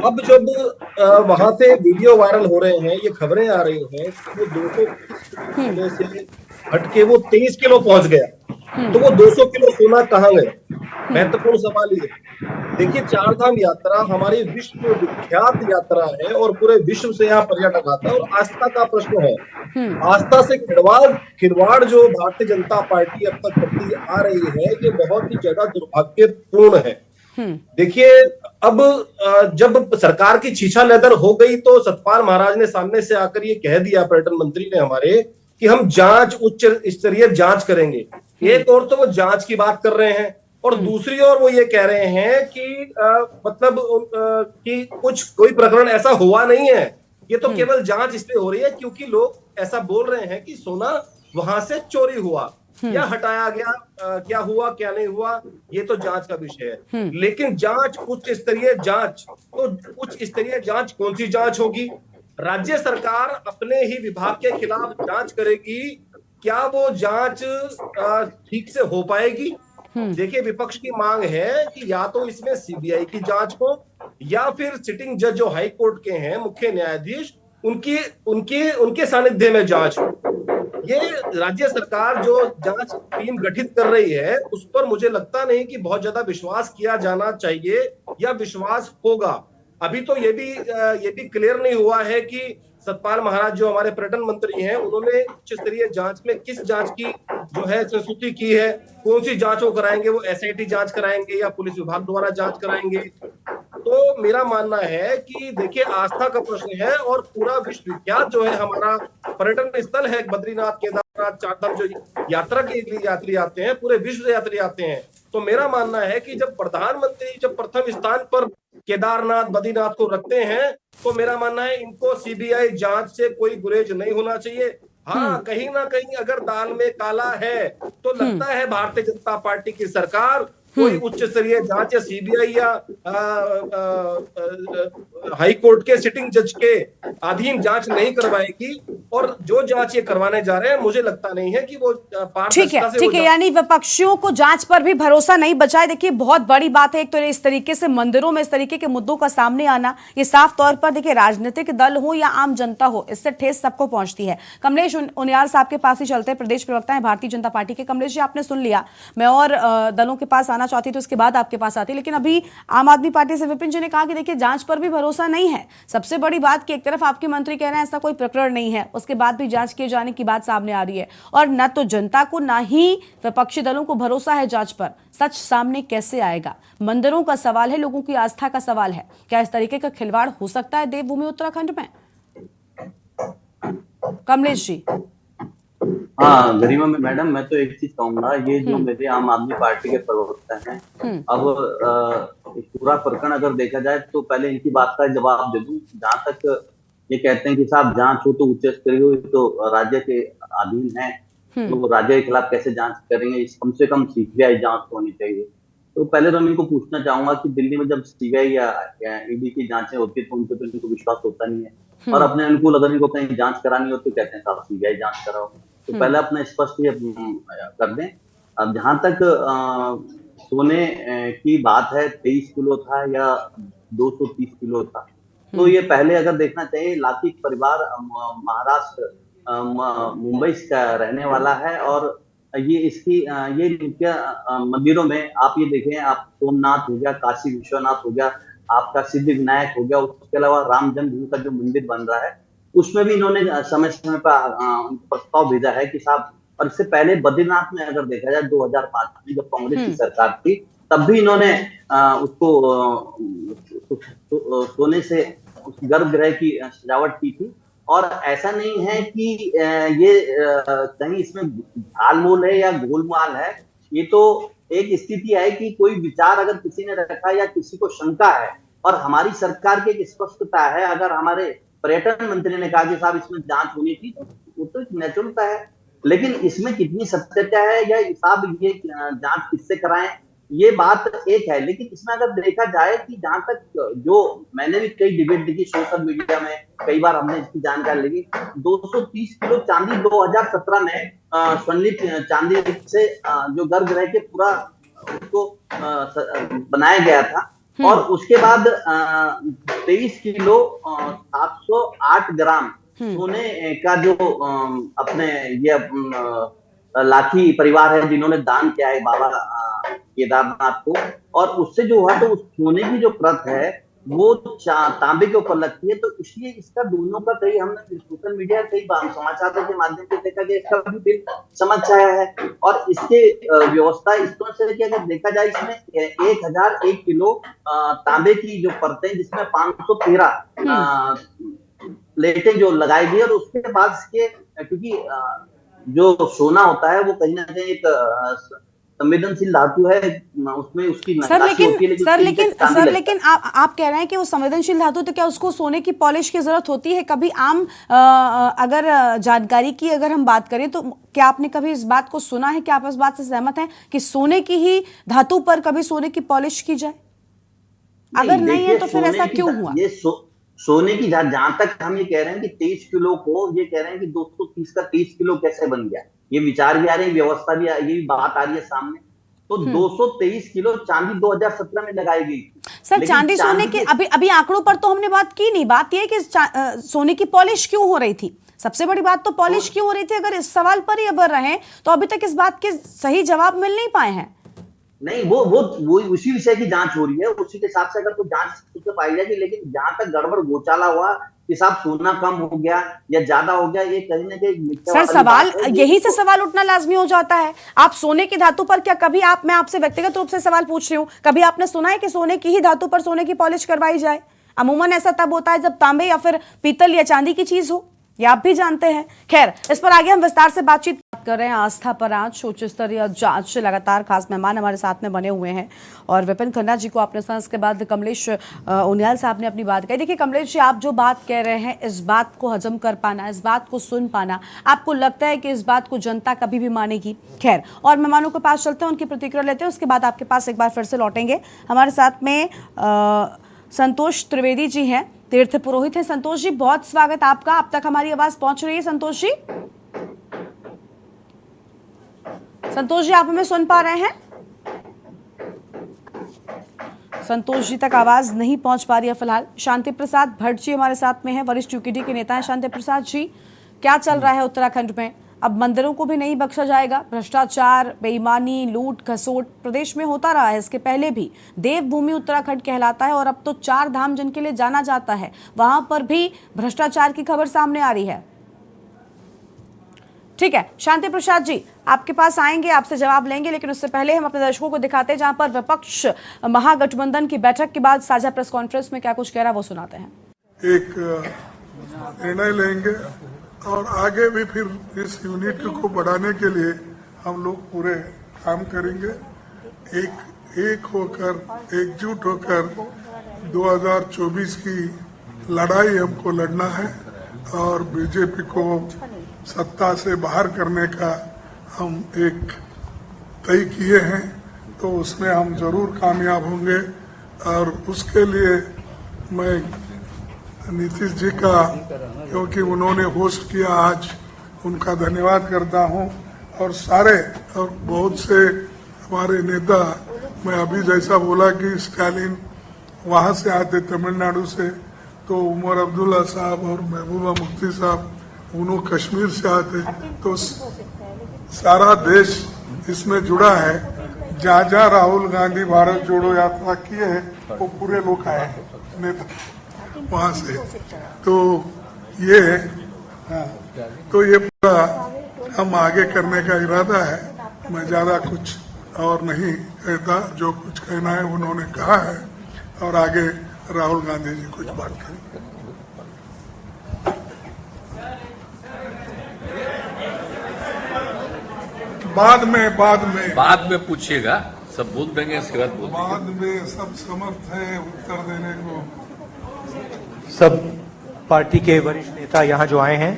अब जब वहां से वीडियो वायरल हो रहे हैं, ये खबरें आ रही हैं, वो 230 किलो से हटके वो 23 किलो पहुंच गया, तो वो 200 किलो सोना कहाँ गया? महत्वपूर्ण सवाल ये। देखिए, चार धाम यात्रा हमारी विश्व विख्यात यात्रा है और पूरे विश्व से यहाँ पर्यटक आता है, और आस्था का प्रश्न है। आस्था से खिलवाड़ जो भारतीय जनता पार्टी अब तक करती आ रही है, ये बहुत ही ज्यादा दुर्भाग्यपूर्ण है। देखिए, अब जब सरकार की छीछा लेदर हो गई, तो सतपाल महाराज ने सामने से आकर ये कह दिया, पर्यटन मंत्री ने हमारे, कि हम जांच, उच्च स्तरीय जांच करेंगे। एक और तो वो जांच की बात कर रहे हैं, और दूसरी ओर वो ये कह रहे हैं कि मतलब कि कोई प्रकरण ऐसा हुआ नहीं है, ये तो केवल जांच इसलिए हो रही है क्योंकि लोग ऐसा बोल रहे हैं कि सोना वहां से चोरी हुआ या हटाया गया, क्या हुआ क्या नहीं हुआ, ये तो जांच का विषय है। लेकिन जांच, उच्च स्तरीय जांच, तो उच्च स्तरीय जांच कौन सी जांच होगी? राज्य सरकार अपने ही विभाग के खिलाफ जांच करेगी, क्या वो जांच ठीक से हो पाएगी? देखिए, विपक्ष की मांग है कि या तो इसमें सीबीआई की जांच हो, या फिर सिटिंग जज जो हाई कोर्ट के हैं, मुख्य न्यायाधीश, उनके सानिध्य में जांच हो। ये राज्य सरकार जो जांच टीम गठित कर रही है, उस पर मुझे लगता नहीं कि बहुत ज्यादा विश्वास किया जाना चाहिए या विश्वास होगा। अभी तो ये भी क्लियर नहीं हुआ है कि सतपाल महाराज जो हमारे पर्यटन मंत्री हैं, उन्होंने उच्च स्तरीय जांच में किस जांच की जो है संस्तुति की है, कौन सी जांच वो कराएंगे, वो एसआईटी जांच कराएंगे या पुलिस विभाग द्वारा जांच कराएंगे। तो मेरा मानना है कि देखिए, आस्था का प्रश्न है, और पूरा विश्व विख्यात जो है हमारा पर्यटन स्थल है बद्रीनाथ केदार अमरनाथ चारधाम जो यात्रा के लिए यात्री आते हैं, पूरे विश्व से यात्री आते हैं। तो मेरा मानना है कि जब प्रधानमंत्री जब प्रथम स्थान पर केदारनाथ बद्रीनाथ को रखते हैं, तो मेरा मानना है इनको सीबीआई जांच से कोई गुरेज नहीं होना चाहिए। हाँ, कहीं ना कहीं अगर दाल में काला है तो लगता है भारतीय जनता पार्टी की सरकार कोई उच्च स्तरीय जांच या सीबीआई या हाई कोर्ट के सिटिंग जज के अधीन जांच नहीं करवाएगी। और जो जांच ये करवाने जा रहे हैं, मुझे लगता नहीं है कि वो पारदर्शिता से ठीक है, यानी विपक्षियों को जांच पर भी भरोसा नहीं बचा है। देखिए, बहुत बड़ी बात है। एक तो इस तरीके से मंदिरों में इस तरीके के मुद्दों का सामने आना, ये साफ तौर पर देखिए राजनीतिक दल हो या आम जनता हो, इससे ठेस सबको पहुंचती है। कमलेश उनियाल साहब के पास ही चलते हैं, प्रदेश प्रवक्ता है भारतीय जनता पार्टी के। कमलेश जी, आपने सुन लिया, मैं और दलों के पास आना चाहती तो इसके बाद आपके पास आती, लेकिन अभी आम आदमी पार्टी से विपिन जी ने कहा कि देखिए जांच पर भी भरोसा नहीं है। सबसे बड़ी बात कि एक तरफ आपके मंत्री कह रहे हैं ऐसा कोई प्रकरण नहीं है, उसके बाद भी जांच किए जाने की बात सामने आ रही है, और न तो जनता को न ही विपक्षी दलों को भरोसा है जांच पर। सच सामने कैसे आएगा? मंदिरों का सवाल है, लोगों की आस्था का सवाल है। क्या इस तरीके का खिलवाड़ हो सकता है देवभूमि उत्तराखंड में? कमलेश जी। हाँ गरिमा में मैडम, मैं तो एक चीज कहूंगा, ये जो मेरे आम आदमी पार्टी के प्रवक्ता हैं, अब पूरा प्रकरण अगर देखा जाए तो पहले इनकी बात का जवाब दे दूं। जहां तक ये कहते हैं कि साहब जांच हो तो उच्च स्तरीय हो, तो राज्य के अधीन है, तो राज्य के खिलाफ कैसे जांच करेंगे? कम से कम सीबीआई जांच होनी चाहिए। तो पहले तो मैं इनको पूछना चाहूंगा कि दिल्ली में जब सीबीआई या ईडी की जांचें होती है तो उनको तो इनको विश्वास होता नहीं है, और अपने अनुकूल अगर इनको कहीं जांच करानी हो तो कहते हैं साहब सीबीआई जांच कराओ। तो पहले अपना स्पष्ट ये कर दें। अब जहां तक सोने की बात है, 23 किलो था या 230 किलो था, तो ये पहले अगर देखना चाहिए। लाठी परिवार महाराष्ट्र मुंबई का रहने वाला है, और ये इसकी ये मुख्य मंदिरों में आप ये देखें, आप सोमनाथ हो गया, काशी विश्वनाथ हो गया, आपका सिद्धि विनायक हो गया, उसके अलावा राम जन्मभूमि का जो मंदिर बन रहा है उसमें भी इन्होंने समय समय पर प्रस्ताव भेजा है कि साहब। और इससे पहले बद्रीनाथ में अगर देखा जाए 2005 में जब कांग्रेस की सरकार थी, तब भी इन्होंने उसको सोने से उस गर्भगृह की सजावट की थी। और ऐसा नहीं है कि ये कहीं इसमें झालमूल है या गोलमाल है। ये तो एक स्थिति है कि कोई विचार अगर किसी ने रखा या किसी को शंका है, और हमारी सरकार की एक स्पष्टता है, अगर हमारे पर्यटन मंत्री ने कहा कि साहब इसमें जांच होनी थी, तो वो तो नेचुरलता है। लेकिन इसमें कितनी सत्यता है या साहब ये जांच किससे कराएं, ये बात एक है। लेकिन इसमें अगर देखा जाए कि जहां तक जो मैंने भी कई डिबेट देखी सोशल मीडिया में, कई बार हमने इसकी जानकारी ली, 230 किलो चांदी 2017 में स्वर्णित चांदी से जो गर्भगृह के पूरा उसको बनाया गया था, और उसके बाद 23 किलो 708 ग्राम सोने का जो अपने ये लाठी परिवार है जिन्होंने दान किया है बाबा केदारनाथ को, और उससे जो हुआ तो उस सोने की जो प्रत है वो तांबे के ऊपर लगती है। तो इसलिए इसका दोनों का कई हमने सोशल मीडिया कई समाचार के माध्यम से देखा गया, इसका भी बिल समझ आया है। और इसके व्यवस्था इस तरह से कि अगर देखा जाए, इसमें 1001 किलो तांबे की जो परतें, जिसमें 513 प्लेटें जो लगाई गई, और उसके बाद इसके क्योंकि जो सोना होता है वो कहीं ना कहीं एक संवेदनशील धातु है, उसमें उसकी नक्काशी होती है। लेकिन आप कह रहे हैं कि वो संवेदनशील धातु, तो क्या उसको सोने की पॉलिश की जरूरत होती है? कभी आम अगर जानकारी की अगर हम बात करें तो क्या आपने कभी इस बात को सुना है कि आप इस बात से सहमत हैं कि सोने की ही धातु पर कभी सोने की पॉलिश की जाए? अगर नहीं है तो फिर ऐसा क्यों हुआ? सोने की जहां तक हम ये कह रहे हैं कि 23 किलो को ये कह रहे हैं कि 230 का 23 किलो कैसे बन गया, ये विचार भी आ रहे हैं, व्यवस्था भी ये भी बात आ रही है सामने। तो 223 किलो चांदी 2017 में लगाई गई। सर चांदी सोने के अभी आंकड़ों पर तो हमने बात की नहीं। बात यह है कि सोने की पॉलिश क्यों हो रही थी, सबसे बड़ी बात तो पॉलिश क्यों हो रही थी। अगर इस सवाल पर ही अगर रहे तो अभी तक इस बात के सही जवाब मिल नहीं पाए हैं। नहीं, वो उसी विषय की जांच हो रही है, उसी के हिसाब से अगर कोई जांच तो पाई जाएगी। लेकिन जहां तक गड़बड़ घोटाला हुआ कि साहब सोना कम हो गया या ज्यादा हो गया, ये कहीं ना कहीं सर सवाल यही से सवाल उठना लाजमी हो जाता है। आप सोने की धातु पर क्या कभी मैं आपसे व्यक्तिगत रूप से सवाल पूछ रही हूँ, कभी आपने सुना है कि सोने की ही धातु पर सोने की पॉलिश करवाई जाए? अमूमन ऐसा तब होता है जब तांबे या फिर पीतल या चांदी की चीज हो, ये आप भी जानते हैं। खैर, इस पर आगे हम विस्तार से बातचीत कर रहे हैं आस्था पर आंच उच्च स्तरीय जांच। लगातार खास मेहमान हमारे साथ में बने हुए हैं और विपिन खन्ना जी को आपने सुना, इसके बाद कमलेश उनियाल साहब ने अपनी बात कही। देखिए कमलेश जी, आप जो बात कह रहे हैं, इस बात को हजम कर पाना, इस बात को सुन पाना, आपको लगता है कि इस बात को जनता कभी भी मानेगी? खैर, और मेहमानों के पास चलते हैं, उनकी प्रतिक्रिया लेते हैं, उसके बाद आपके पास एक बार फिर से लौटेंगे। हमारे साथ में संतोष त्रिवेदी जी हैं, तीर्थ पुरोहित हैं। संतोष जी, बहुत स्वागत आपका। अब तक हमारी आवाज पहुंच रही है संतोष जी? संतोष जी, आप हमें सुन पा रहे हैं? संतोष जी तक आवाज नहीं पहुंच पा रही है फिलहाल। शांति प्रसाद भट्ट जी हमारे साथ में हैं, वरिष्ठ यूकेडी के नेता हैं। शांति प्रसाद जी, क्या चल रहा है उत्तराखंड में? अब मंदिरों को भी नहीं बख्शा जाएगा। भ्रष्टाचार, बेईमानी, लूट खसोट प्रदेश में होता रहा है, इसके पहले भी। देवभूमि उत्तराखंड कहलाता है और अब तो 4 धाम जिनके लिए जाना जाता है, वहां पर भी भ्रष्टाचार की खबर सामने आ रही है। ठीक है, शांति प्रसाद जी आपके पास आएंगे, आपसे जवाब लेंगे, लेकिन उससे पहले हम अपने दर्शकों को दिखाते हैं जहां पर विपक्ष महागठबंधन की बैठक के बाद साझा प्रेस कॉन्फ्रेंस में क्या कुछ कह रहा है, वो सुनाते हैं। एक निर्णय लेंगे और आगे भी फिर इस यूनिट को बढ़ाने के लिए हम लोग पूरे काम करेंगे। एक होकर, एकजुट होकर 2024 की लड़ाई हमको लड़ना है और बीजेपी को सत्ता से बाहर करने का हम एक तय किए हैं, तो उसमें हम जरूर कामयाब होंगे। और उसके लिए मैं नीतीश जी का, क्योंकि उन्होंने होस्ट किया आज, उनका धन्यवाद करता हूं। और सारे और बहुत से हमारे नेता, मैं अभी जैसा बोला कि स्टालिन वहां से आते तमिलनाडु से, तो उमर अब्दुल्ला साहब और महबूबा मुफ्ती साहब उन्होंने कश्मीर से आते, तो सारा देश इसमें जुड़ा है। जहाँ जहाँ राहुल गांधी भारत जोड़ो यात्रा किए हैं, वो पूरे लोग आए हैं नेता वहां से। तो ये तो ये पूरा हम आगे करने का इरादा है। मैं ज्यादा कुछ और नहीं कहता, जो कुछ कहना है उन्होंने कहा है, और आगे राहुल गांधी जी कुछ बात करेंगे। बाद में पूछिएगा, सब बोल देंगे, इसके बाद में सब समर्थ है उत्तर देने को। सब पार्टी के वरिष्ठ नेता यहाँ जो आए हैं,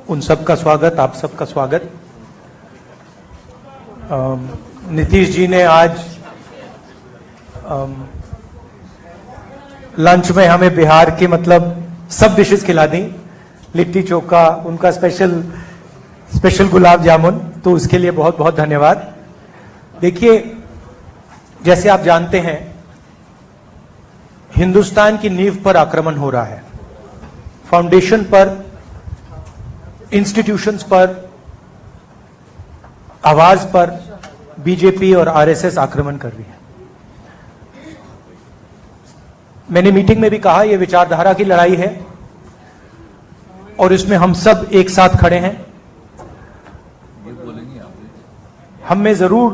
उन सबका स्वागत, आप सबका स्वागत। नीतीश जी ने आज लंच में हमें बिहार के मतलब सब डिशेस खिला दी। लिट्टी चोखा, उनका स्पेशल गुलाब जामुन, तो उसके लिए बहुत बहुत धन्यवाद। देखिए, जैसे आप जानते हैं, हिंदुस्तान की नींव पर आक्रमण हो रहा है। फाउंडेशन पर, इंस्टीट्यूशंस पर, आवाज पर बीजेपी और आरएसएस आक्रमण कर रही है। मैंने मीटिंग में भी कहा, यह विचारधारा की लड़ाई है और इसमें हम सब एक साथ खड़े हैं। हम में जरूर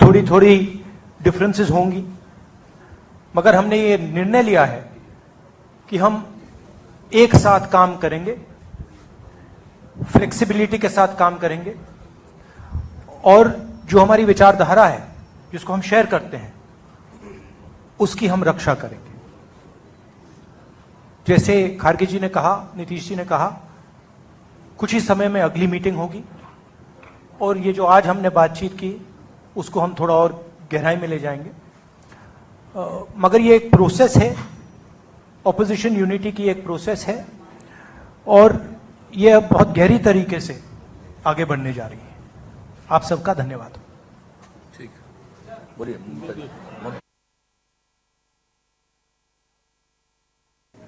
थोड़ी थोड़ी डिफरेंसेस होंगी, मगर हमने ये निर्णय लिया है कि हम एक साथ काम करेंगे, फ्लेक्सिबिलिटी के साथ काम करेंगे, और जो हमारी विचारधारा है, जिसको हम शेयर करते हैं, उसकी हम रक्षा करेंगे। जैसे खारगे जी ने कहा, नीतीश जी ने कहा, कुछ ही समय में अगली मीटिंग होगी और ये जो आज हमने बातचीत की, उसको हम थोड़ा और गहराई में ले जाएंगे। मगर ये एक प्रोसेस है, ऑपोजिशन यूनिटी की एक प्रोसेस है, और ये बहुत गहरी तरीके से आगे बढ़ने जा रही है। आप सबका धन्यवाद। ठीक है, बोलिए।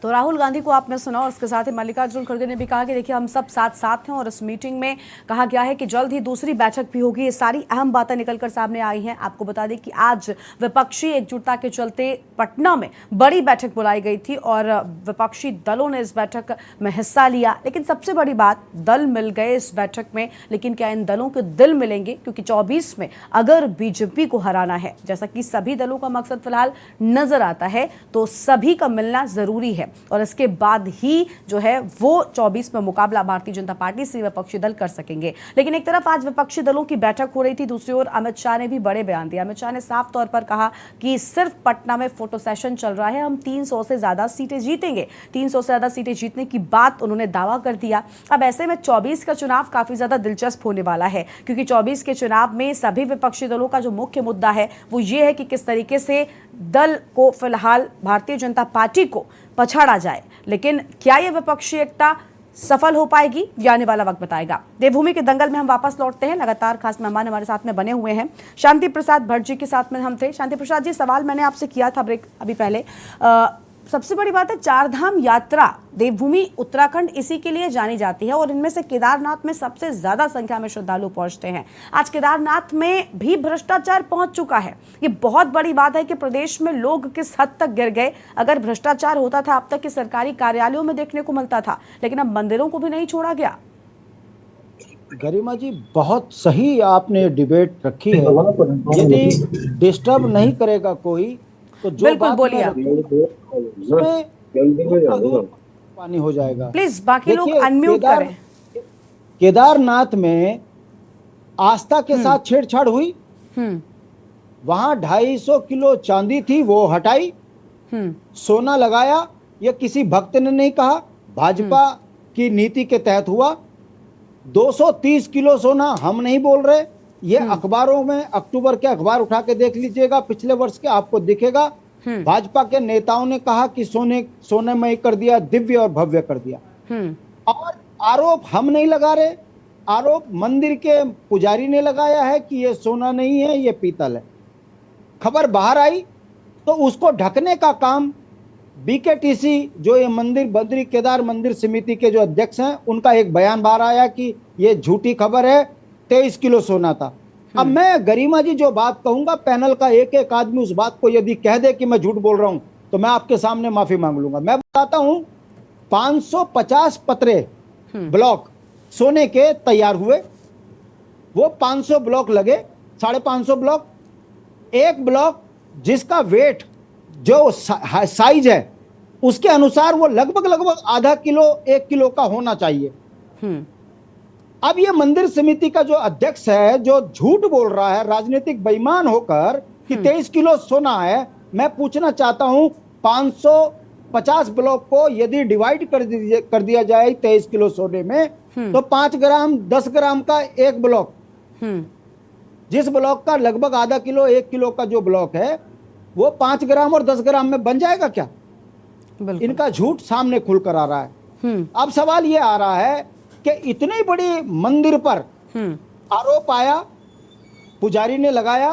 तो राहुल गांधी को आपने सुना, और इसके साथ ही मल्लिकार्जुन खड़गे ने भी कहा कि देखिए हम सब साथ साथ हैं, और इस मीटिंग में कहा गया है कि जल्द ही दूसरी बैठक भी होगी। ये सारी अहम बातें निकलकर सामने आई हैं। आपको बता दें कि आज विपक्षी एकजुटता के चलते पटना में बड़ी बैठक बुलाई गई थी और विपक्षी दलों ने इस बैठक में हिस्सा लिया। लेकिन सबसे बड़ी बात, दल मिल गए इस बैठक में, लेकिन क्या इन दलों के दिल मिलेंगे? क्योंकि 24 में अगर बीजेपी को हराना है, जैसा कि सभी दलों का मकसद फिलहाल नजर आता है, तो सभी का मिलना जरूरी है। है और इसके बाद ही जो है वो 24 में मुकाबला भारतीय जनता पार्टी से विपक्षी दल कर सकेंगे। लेकिन एक तरफ आज विपक्षी दलों की बैठक हो रही थी, दूसरी ओर अमित शाह ने भी बड़े बयान दिए। अमित शाह ने साफ तौर पर कहा कि सिर्फ पटना में फोटो सेशन चल रहा है, हम 300 से ज्यादा सीटें जीतेंगे। 300 से ज्यादा सीटें जीतने की बात उन्होंने दावा कर दिया। अब ऐसे में 24 का चुनाव काफी ज्यादा दिलचस्प होने वाला है, क्योंकि 24 के चुनाव में सभी विपक्षी दलों का जो मुख्य मुद्दा है वो ये है कि किस तरीके से दल को फिलहाल भारतीय जनता पार्टी को पछाड़ा जाए। लेकिन क्या यह विपक्षी एकता सफल हो पाएगी, ये आने वाला वक्त बताएगा। देवभूमि के दंगल में हम वापस लौटते हैं। लगातार खास मेहमान हमारे साथ में बने हुए हैं। शांति प्रसाद भट्ट जी के साथ में हम थे। शांति प्रसाद जी, सवाल मैंने आपसे किया था ब्रेक अभी पहले। सबसे बड़ी बात है, चार धाम यात्रा देवभूमि उत्तराखंड इसी के लिए जानी जाती है और इनमें से केदारनाथ में सबसे ज्यादा संख्या में श्रद्धालु पहुंचते हैं। आज केदारनाथ में भी भ्रष्टाचार पहुंच चुका है। ये बहुत बड़ी बात है कि प्रदेश में लोग किस हद तक गिर गए। अगर भ्रष्टाचार होता था अब तक के सरकारी कार्यालयों में देखने को मिलता था, लेकिन अब मंदिरों को भी नहीं छोड़ा गया। गरिमा जी, बहुत सही आपने डिबेट रखी है। यदि डिस्टर्ब नहीं करेगा कोई तो जो बिल्कुल बोलिए आप। पानी हो जाएगा। प्लीज बाकी लोग अनम्यूट करें। केदारनाथ में आस्था के साथ छेड़छाड़ हुई। वहां 250 किलो चांदी थी, वो हटाई, सोना लगाया। ये किसी भक्त ने नहीं कहा, भाजपा की नीति के तहत हुआ। 230 किलो सोना हम नहीं बोल रहे, ये अखबारों में, अक्टूबर के अखबार उठा के देख लीजिएगा पिछले वर्ष के, आपको दिखेगा। भाजपा के नेताओं ने कहा कि सोनेमय कर दिया, दिव्य और भव्य कर दिया। और आरोप हम नहीं लगा रहे, आरोप मंदिर के पुजारी ने लगाया है कि ये सोना नहीं है, ये पीतल है। खबर बाहर आई तो उसको ढकने का काम बीकेटीसी, जो ये मंदिर बद्री केदार मंदिर समिति के जो अध्यक्ष हैं, उनका एक बयान बाहर आया कि ये झूठी खबर है, 23 किलो सोना था। अब मैं गरिमा जी जो बात कहूंगा, पैनल का एक एक आदमी उस बात को यदि कह दे कि मैं झूठ बोल रहा हूं तो मैं आपके सामने माफी मांग लूंगा। मैं बताता हूं, 550 पतरे ब्लॉक सोने के तैयार हुए। वो 500 ब्लॉक लगे, 550 ब्लॉक। एक ब्लॉक जिसका वेट जो साइज है उसके अनुसार वो लगभग आधा किलो 1 किलो का होना चाहिए। अब ये मंदिर समिति का जो अध्यक्ष है, जो झूठ बोल रहा है राजनीतिक बेईमान होकर कि 23 किलो सोना है, मैं पूछना चाहता हूं 550 ब्लॉक को यदि डिवाइड कर दिया जाए 23 किलो सोने में, तो 5 ग्राम 10 ग्राम का एक ब्लॉक, जिस ब्लॉक का लगभग आधा किलो 1 किलो का जो ब्लॉक है, वो 5 ग्राम और 10 ग्राम में बन जाएगा क्या? इनका झूठ सामने खुलकर आ रहा है। अब सवाल ये आ रहा है कि इतने बड़े मंदिर पर आरोप आया, पुजारी ने लगाया,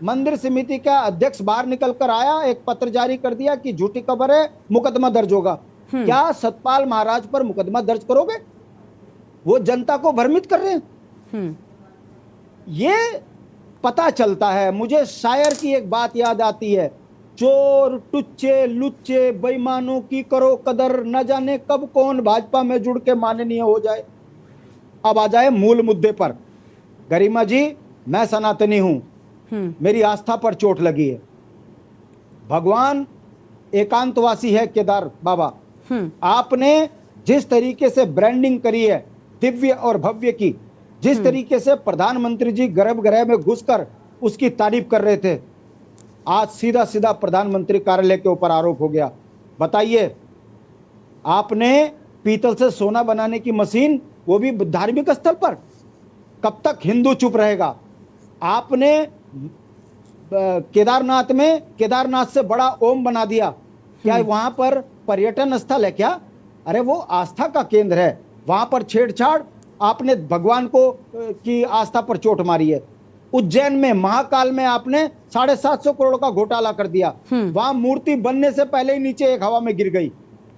मंदिर समिति का अध्यक्ष बाहर निकल कर आया, एक पत्र जारी कर दिया कि झूठी खबर है, मुकदमा दर्ज होगा। क्या सतपाल महाराज पर मुकदमा दर्ज करोगे? वो जनता को भ्रमित कर रहे हैं। ये पता चलता है। मुझे शायर की एक बात याद आती है, चोर टुच्चे लुच्चे बेईमानों की करो कदर, न जाने कब कौन भाजपा में जुड़ के माननीय हो जाए। अब आ जाए मूल मुद्दे पर। गरिमा जी, मैं सनातनी हूं, मेरी आस्था पर चोट लगी है। भगवान एकांतवासी है केदार बाबा। आपने जिस तरीके से ब्रांडिंग करी है दिव्य और भव्य की, जिस तरीके से प्रधानमंत्री जी गर्भगृह में घुसकर उसकी तारीफ कर रहे थे, आज सीधा सीधा प्रधानमंत्री कार्यालय के ऊपर आरोप हो गया। बताइए, आपने पीतल से सोना बनाने की मशीन, वो भी धार्मिक स्थल पर, कब तक हिंदू चुप रहेगा? आपने केदारनाथ में केदारनाथ से बड़ा ओम बना दिया। क्या वहां पर पर्यटन स्थल है क्या? अरे वो आस्था का केंद्र है। वहां पर छेड़छाड़, आपने भगवान को की आस्था पर चोट मारी है। उज्जैन में महाकाल में आपने 750 करोड़ का घोटाला कर दिया। वहां मूर्ति बनने से पहले ही नीचे एक हवा में गिर गई।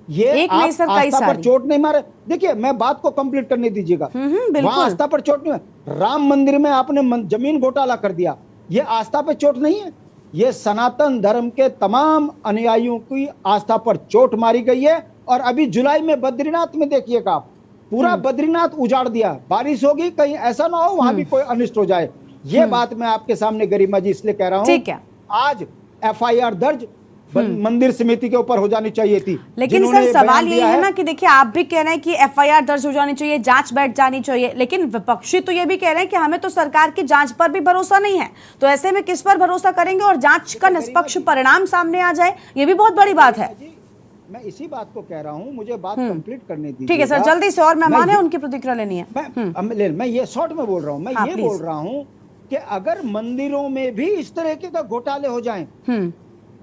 ये आप आस्था पर चोट नहीं मारे। देखिए, मैं बात को कंप्लीट करने दीजिएगा। वहां आस्था पर चोट नहीं। राम मंदिर में आपने जमीन घोटाला कर दिया। ये आस्था पर चोट नहीं है, ये सनातन धर्म के तमाम अनुयायियों की आस्था पर चोट मारी गई है। और अभी जुलाई में बद्रीनाथ में देखिएगा, आप पूरा बद्रीनाथ उजाड़ दिया। बारिश होगी, कहीं ऐसा ना हो वहां भी कोई अनिष्ट हो जाए। ये बात मैं आपके सामने गरिमा जी इसलिए कह रहा हूं, आज FIR दर्ज, मंदिर समिति के ऊपर हो जानी चाहिए थी। लेकिन जिन्होंने सर ये सवाल बयान यही दिया है ना कि देखिए आप भी कह रहे हैं कि एफआईआर दर्ज हो जानी चाहिए, जांच बैठ जानी चाहिए, लेकिन विपक्षी तो ये भी कह रहे हैं कि हमें तो सरकार की जांच पर भी भरोसा नहीं है। तो ऐसे में किस पर भरोसा करेंगे और जांच का निष्पक्ष परिणाम सामने आ जाए, ये भी बहुत बड़ी बात है। मैं इसी बात को कह रहा हूं, मुझे बात कंप्लीट करने दीजिए। ठीक है सर, जल्दी से, और मेहमान है उनकी प्रतिक्रिया लेनी है। मैं ये शॉर्ट में बोल रहा हूं, मैं ये बोल रहा हूं कि अगर मंदिरों में भी इस तरह के तो घोटाले हो जाएं,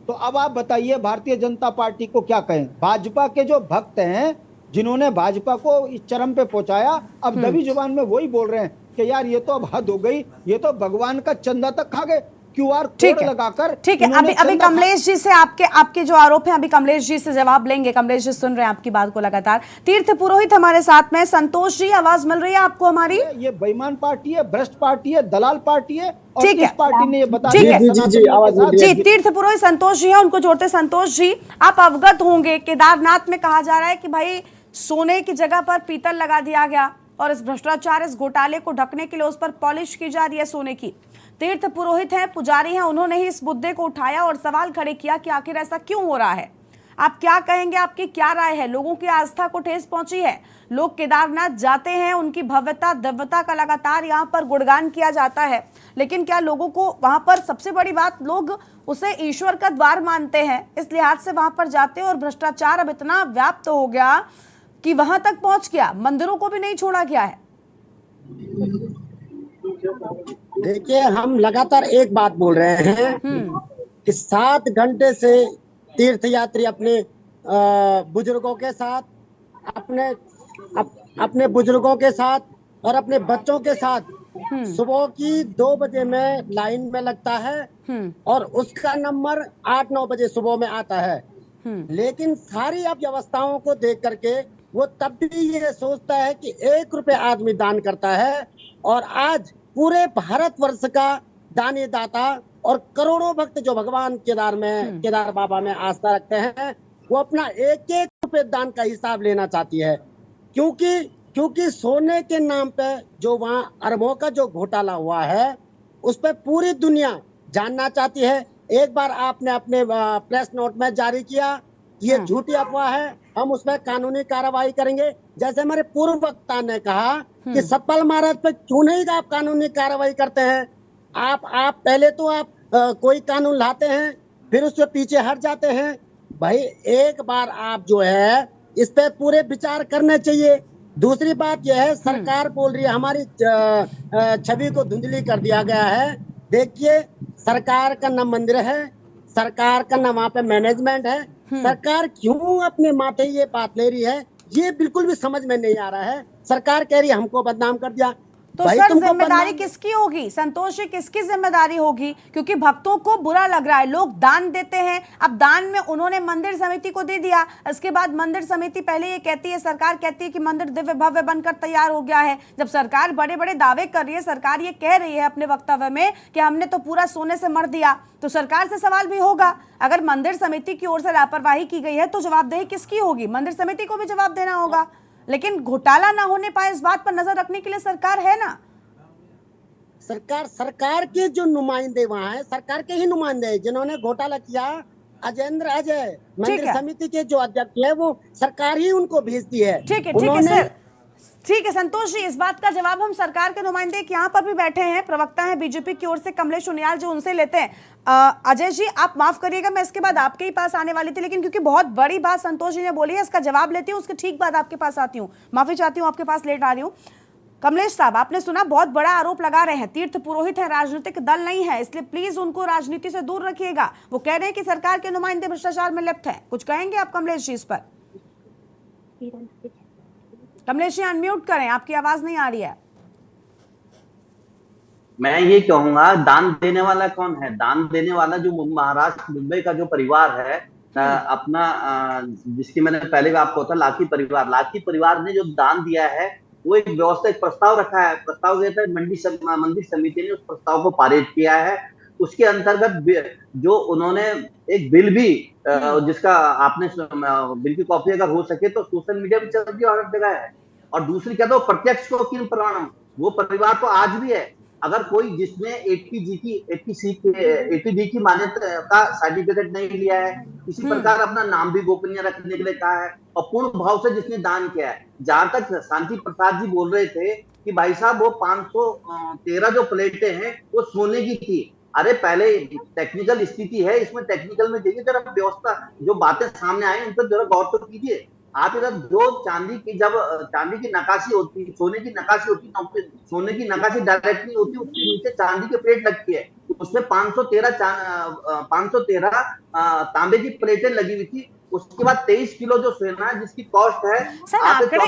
तो अब आप बताइए भारतीय जनता पार्टी को क्या कहें। भाजपा के जो भक्त हैं जिन्होंने भाजपा को इस चरम पे पहुंचाया, अब दबी जुबान में वही बोल रहे हैं कि यार ये तो अब हद हो गई, ये तो भगवान का चंदा तक खा गए। क्यूआर कोड लगाकर। ठीक है, अभी कमलेश जी से आपके जो आरोप हैं, अभी कमलेश जी से जवाब लेंगे। कमलेश जी सुन रहे हैं आपकी बात को लगातार। तीर्थ पुरोहित हमारे साथ में। संतोष जी, आवाज मिल रही है आपको हमारी? ये बेईमान पार्टी है, भ्रष्ट पार्टी है, दलाल पार्टी है, और ठीक है, इस पार्टी ने ये बता दिया। जी, तीर्थ पुरोहित संतोष जी है, उनको जोड़ते। संतोष जी, आप अवगत होंगे केदारनाथ में कहा जा रहा है कि भाई सोने की जगह पर पीतल लगा दिया गया और इस भ्रष्टाचार, इस घोटाले को ढकने के लिए उस पर पॉलिश की जा रही है सोने की। तीर्थ पुरोहित हैं, पुजारी हैं, उन्होंने ही इस मुद्दे को उठाया और सवाल खड़े किया कि आखिर ऐसा क्यों हो रहा है। आप क्या कहेंगे, आपकी क्या राय है? लोगों की आस्था को ठेस पहुंची है, लोग केदारनाथ जाते हैं, उनकी भव्यता दिव्यता का लगातार यहाँ पर गुणगान किया जाता है, लेकिन क्या लोगों को वहां पर, सबसे बड़ी बात, लोग उसे ईश्वर का द्वार मानते हैं, इस लिहाज से वहां पर जाते हैं और भ्रष्टाचार अब इतना व्याप्त हो गया कि वहां तक पहुंच गया, मंदिरों को भी नहीं छोड़ा गया है। देखिए, हम लगातार एक बात बोल रहे हैं कि 7 घंटे से तीर्थ यात्री अपने बुजुर्गों के साथ, अपने बुजुर्गों के साथ और अपने बच्चों के साथ सुबह की 2 बजे में लाइन में लगता है और उसका नंबर 8-9 बजे सुबह में आता है। लेकिन सारी व्यवस्थाओं को देख करके वो तब भी ये सोचता है कि 1 रुपये आदमी दान करता है, और आज पूरे भारतवर्ष का दानी दाता और करोड़ों भक्त जो भगवान केदार बाबा में आस्था रखते हैं, वो अपना 1-1 रुपये दान का हिसाब लेना चाहती है, क्योंकि सोने के नाम पे जो वहाँ अरबों का जो घोटाला हुआ है, उस पर पूरी दुनिया जानना चाहती है। एक बार आपने अपने प्रेस नोट में जारी किया, ये झूठी अफवाह है, हम उसमें कानूनी कार्रवाई करेंगे। जैसे हमारे पूर्व वक्ता ने कहा कि सतपाल महाराज पे क्यों नहीं आप कानूनी कार्रवाई करते हैं। आप पहले तो आप कोई कानून लाते हैं, फिर उसके पीछे हट जाते हैं। भाई एक बार आप जो है इस पे पूरे विचार करने चाहिए। दूसरी बात यह है, सरकार बोल रही है हमारी छवि को धुंधली कर दिया गया है। देखिए, सरकार का ना मंदिर है, सरकार का ना वहाँ पे मैनेजमेंट है। सरकार क्यों अपने माथे ये बात ले रही है, ये बिल्कुल भी समझ में नहीं आ रहा है। सरकार कह रही है हमको बदनाम कर दिया, तो सर जिम्मेदारी किसकी होगी? संतोष जी, किसकी जिम्मेदारी होगी? क्योंकि भक्तों को बुरा लग रहा है, लोग दान देते हैं, अब दान में उन्होंने मंदिर समिति को दे दिया, इसके बाद मंदिर समिति पहले ये कहती है, सरकार कहती है कि मंदिर दिव्य भव्य बनकर तैयार हो गया है। जब सरकार बड़े बड़े दावे कर रही है, सरकार ये कह रही है अपने वक्तव्य में कि हमने तो पूरा सोने से मढ़ दिया, तो सरकार से सवाल भी होगा। अगर मंदिर समिति की ओर से लापरवाही की गई है तो जवाबदेही किसकी होगी? मंदिर समिति को भी जवाब देना होगा। लेकिन घोटाला ना होने पाए इस बात पर नजर रखने के लिए सरकार है ना। सरकार के जो नुमाइंदे वहाँ हैं, सरकार के ही नुमाइंदे हैं जिन्होंने घोटाला किया। अजेंद्र अजय मंदिर समिति के जो अध्यक्ष है, वो सरकार ही उनको भेजती है। ठीक है सर, ठीक है संतोष जी, इस बात का जवाब हम सरकार के नुमाइंदे यहाँ पर भी बैठे हैं, प्रवक्ता हैं बीजेपी की ओर से कमलेश उनियाल जी, उनसे लेते हैं। अजय जी, आप माफ करिएगा, मैं इसके बाद आपके ही पास आने वाली थी, लेकिन क्योंकि बहुत बड़ी बात संतोष जी ने बोली है, इसका जवाब लेती हूँ, उसके ठीक बाद आपके पास आती हूँ। माफी चाहती हूँ, आपके पास लेट आ रही हूँ। कमलेश साहब, आपने सुना, बहुत बड़ा आरोप लगा रहे हैं, तीर्थ पुरोहित है, राजनीतिक दल नहीं है, इसलिए प्लीज उनको राजनीति से दूर रखिएगा। वो कह रहे हैं कि सरकार के नुमाइंदे भ्रष्टाचार में लिप्त हैं। कुछ कहेंगे आप कमलेश जी इस पर? कमलेश जी अनम्यूट करें, आपकी आवाज नहीं आ रही है। मैं ये कहूंगा, दान देने वाला कौन है? दान देने वाला जो महाराष्ट्र मुंबई का जो परिवार है, अपना जिसकी मैंने पहले भी आपको बताया, लाखी परिवार ने जो दान दिया है, वो एक व्यवस्था, एक प्रस्ताव रखा है। प्रस्ताव दिया था मंदिर समिति ने, उस प्रस्ताव को पारित किया है। उसके अंतर्गत जो उन्होंने एक बिल भी, जिसका आपने बिल की कॉपी अगर हो सके तो सोशल मीडिया पे चल रही हर जगह है। और दूसरी क्या, तो प्रत्यक्ष को किन प्रमाणम, वो परिवार तो आज भी है, अगर कोई जिसने एटीजी की मान्यता का सर्टिफिकेट नहीं लिया है, किसी प्रकार अपना नाम भी गोपनीय रखने के लिए कहा है और पूर्ण भाव से जिसने दान किया है। जहां तक शांति प्रसाद जी बोल रहे थे कि भाई साहब वो 513 जो प्लेटें हैं वो सोने की थी। अरे पहले टेक्निकल स्थिति है, इसमें टेक्निकल में देखिए जरा व्यवस्था, जो बातें सामने आई उन पर जरा गौर तो कीजिए। आप इधर जो चांदी की नकाशी होती है, सोने की नकाशी होती है, सोने की नकाशी डायरेक्ट नहीं होती, उसके नीचे चांदी की प्लेट लगती है, उसमें 513 तांबे की प्लेटें लगी हुई थी। उसके बाद 23 किलो जो सोना है जिसकी कॉस्ट है सर आंकड़े,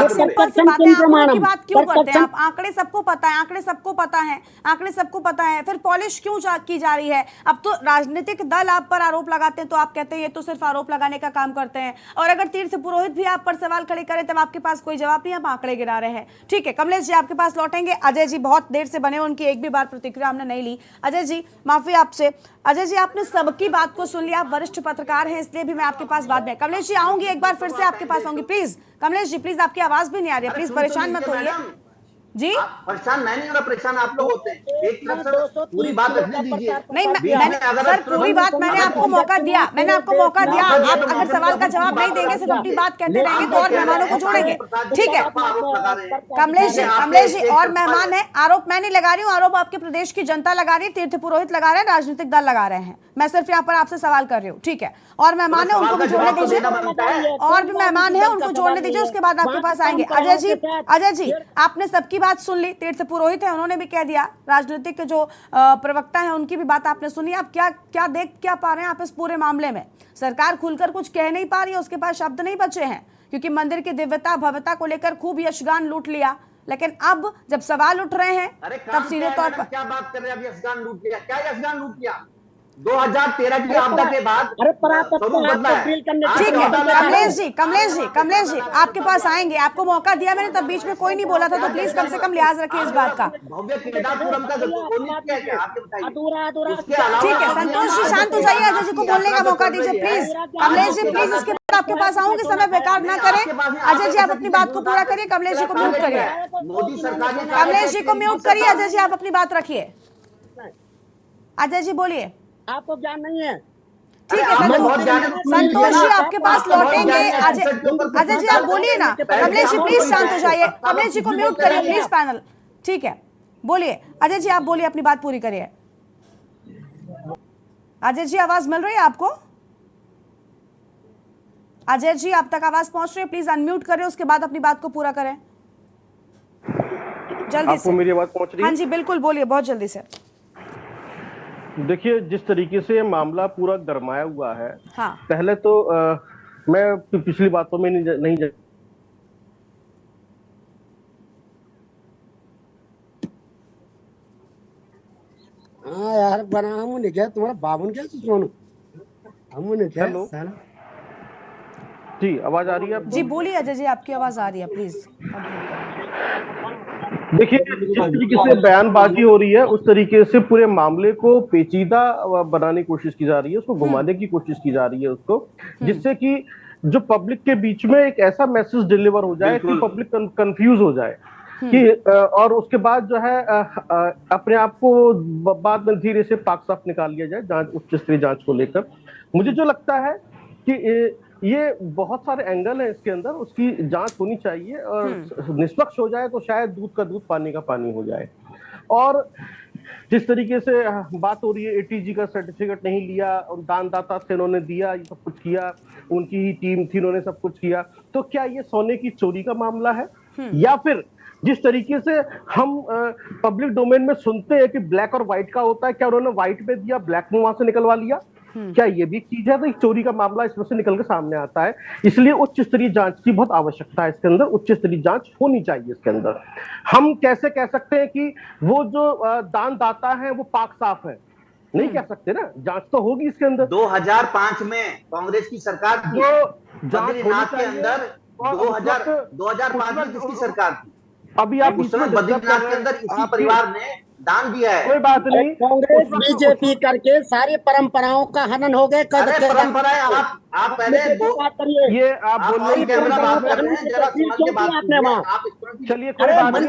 सिंपल सी बात है, आंकड़ों की बात क्यों करते हैं आप? आंकड़े सबको पता है, आंकड़े सबको पता है, फिर पॉलिश क्यों की जा रही है? अब तो राजनीतिक दल आप पर आरोप लगाते हैं तो आप कहते हैं ये तो सिर्फ आरोप लगाने का काम करते हैं, और अगर तीर्थ पुरोहित भी आप पर सवाल खड़े करें तब आपके पास कोई जवाब नहीं, आप आंकड़े गिरा रहे हैं। ठीक है कमलेश जी आपके पास लौटेंगे। अजय जी बहुत देर से बने, उनकी एक भी बार प्रतिक्रिया हमने नहीं ली। अजय जी माफी आपसे। अजय जी आपने सबकी बात को सुन लिया, आप वरिष्ठ पत्रकार हैं इसलिए भी मैं आपके पास बाद में। कमलेश जी आऊंगी, एक बार फिर से आपके पास आऊंगी प्लीज। कमलेश जी प्लीज, आपकी आवाज भी नहीं आ रही है, प्लीज परेशान मत होइए जी। परेशान मैं नहीं हो रहा, परेशान आप लोग होते हैं। एक तरफ से पूरी बात रखने दीजिए। नहीं सर पूरी बात मैंने आपको मौका दिया, आप अगर सवाल का जवाब नहीं देंगे, सिर्फ अपनी बात कहते रहेंगे तो और मेहमानों को जोड़ेंगे। ठीक है कमलेश जी और मेहमान है, आरोप मैं नहीं लगा रही हूँ, आरोप आपके प्रदेश की जनता लगा रही है, तीर्थ पुरोहित लगा रहे हैं, राजनीतिक दल लगा रहे हैं। मैं सिर्फ यहाँ पर आपसे सवाल कर रही हूँ। ठीक है और मेहमान है उनको भी जोड़ने दीजिए, और भी मेहमान है उनको जोड़ने दीजिए, उसके बाद आपके पास आएंगे। अजय जी आपने सबकी बात सुन ली, तीर्थ पुरोहित है उन्होंने भी कह दिया, राजनीतिक जो प्रवक्ता है उनकी भी बात आपने सुनी। आप क्या देख क्या पा रहे हैं आप इस पूरे मामले में? सरकार खुलकर कुछ कह नहीं पा रही है, उसके पास शब्द नहीं बचे हैं, क्योंकि मंदिर की दिव्यता भव्यता को लेकर खूब यशगान लूट लिया, लेकिन अब जब सवाल उठ रहे हैं तब सीधे तौर पर क्या बात कर रहे हैं? अब यशगान लूट लिया, क्या यशगान लूट लिया? 2013 की आपदा के बाद ठीक है कमलेश जी आपके पास आएंगे, आपको मौका दिया मैंने, तब बीच में कोई नहीं बोला था, तो प्लीज कम से कम लिहाज रखिए इस बात का। ठीक है संतोष जी शांत हो जाइए, अजय जी को बोलने का मौका दीजिए प्लीज। कमलेश जी प्लीज इसके बाद आपके पास आऊंगी, समय बेकार ना करें। अजय जी आप अपनी बात को पूरा करिए, कमलेश जी को म्यूट करिए, कमलेश जी को म्यूट करिए, अजय जी आप अपनी बात रखिए। अजय जी बोलिए। आपको ज्ञान नहीं है। ठीक है संतोष जी आपके पास लौटेंगे। अजय जी आप बोलिए ना। कमलेश जी प्लीज शांत हो जाइए, कमलेश जी को म्यूट करिए प्लीज पैनल। ठीक है बोलिए अजय जी, आप बोलिए अपनी बात पूरी करिए। अजय जी आवाज मिल रही है आपको? अजय जी आप तक आवाज पहुंच रही है? प्लीज अनम्यूट करें, उसके बाद अपनी बात को पूरा करें जल्दी से। मेरी आवाज पहुंच रही है? हाँ जी बिल्कुल बोलिए बहुत जल्दी से। देखिए जिस तरीके से मामला पूरा गरमाया हुआ है, हाँ। पहले तो मैं पिछली बातों में नहीं हाँ यार बना हम ने क्या तुम्हारा बाबू ने क्या सुनो हम ने क्या जी आवाज आ रही है? जी बोलिए अजय जी आपकी आवाज आ रही है प्लीज। देखिए जिस तरीके से बयानबाजी हो रही है उस तरीके से पूरे मामले को पेचीदा बनाने की कोशिश की जा रही है, उसको घुमाने की कोशिश की जा रही है उसको, जिससे कि जो पब्लिक के बीच में एक ऐसा मैसेज डिलीवर हो जाए कि पब्लिक कंफ्यूज हो जाए कि और उसके बाद जो है अपने आप को बाद में धीरे से पाक साफ निकाल लिया जाए जांच, उच्च स्तरीय जांच को लेकर। मुझे जो लगता है कि ये बहुत सारे एंगल है इसके अंदर, उसकी जांच होनी चाहिए और निष्पक्ष हो जाए तो शायद दूध का दूध पानी का पानी हो जाए। और जिस तरीके से बात हो रही है एटीजी का सर्टिफिकेट नहीं लिया और दानदाता से इन्होंने दिया, ये सब कुछ किया, उनकी ही टीम थी, उन्होंने सब कुछ किया, तो क्या ये सोने की चोरी का मामला है? या फिर जिस तरीके से हम पब्लिक डोमेन में सुनते हैं कि ब्लैक और व्हाइट का होता है, क्या उन्होंने व्हाइट में दिया, ब्लैक में वहां से निकलवा लिया? क्या ये भी एक चीज है? तो एक चोरी का मामला इसमें से निकल के सामने आता है, इसलिए उच्च स्तरीय जांच की बहुत आवश्यकता है। इसके अंदर उच्च स्तरीय जांच होनी चाहिए। इसके अंदर हम कैसे कह सकते हैं कि वो जो दानदाता है वो पाक साफ है? नहीं कह सकते ना, जांच तो होगी इसके अंदर। 2005 में कांग्रेस की सरकार थी, बद्रीनाथ के अंदर 2005 में किसकी सरकार थी? अभी आप बद्रीनाथ के अंदर इसी परिवार ने दान दिया है। कोई बात नहीं, कांग्रेस बीजेपी करके सारी परंपराओं का हनन हो गए। परंपराएं आप पहले ये आप बोलने कैमरा बात कर रहे हैं, जरा समझ के बात कीजिए। आप चलिए कोई बात नहीं,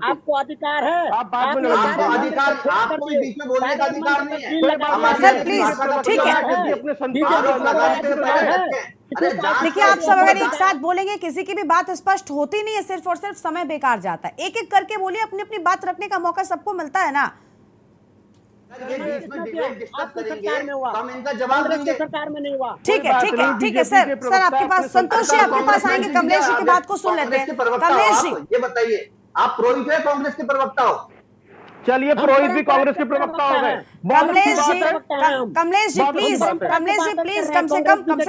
आपको अधिकार है, आप बात में आपको अधिकार, आपको बीच में बोलने का अधिकार नहीं है। सर प्लीज, ठीक है। अपने संतान देखिए, आप सब अगर एक साथ बोलेंगे किसी की भी बात स्पष्ट होती नहीं है, सिर्फ और सिर्फ समय बेकार जाता है। एक एक करके बोलिए, अपनी अपनी बात रखने का मौका सबको मिलता है ना। ये बीच में डिबेट डिस्टर्ब करेंगे, हम इनका जवाब देंगे। सरकार में नहीं हुआ। ठीक है, ठीक है, ठीक है सर। सर आपके पास संतोष जी आपके पास आएंगे, कमलेश जी की बात को सुन लेते हैं। कमलेश जी, ये बताइए, आप पुरोहित है कांग्रेस के प्रवक्ता हो? चलिए, पुरोहित भी कांग्रेस के प्रवक्ता हो गए। कमलेश जी प्लीज, कमलेश जी प्लीज, कम से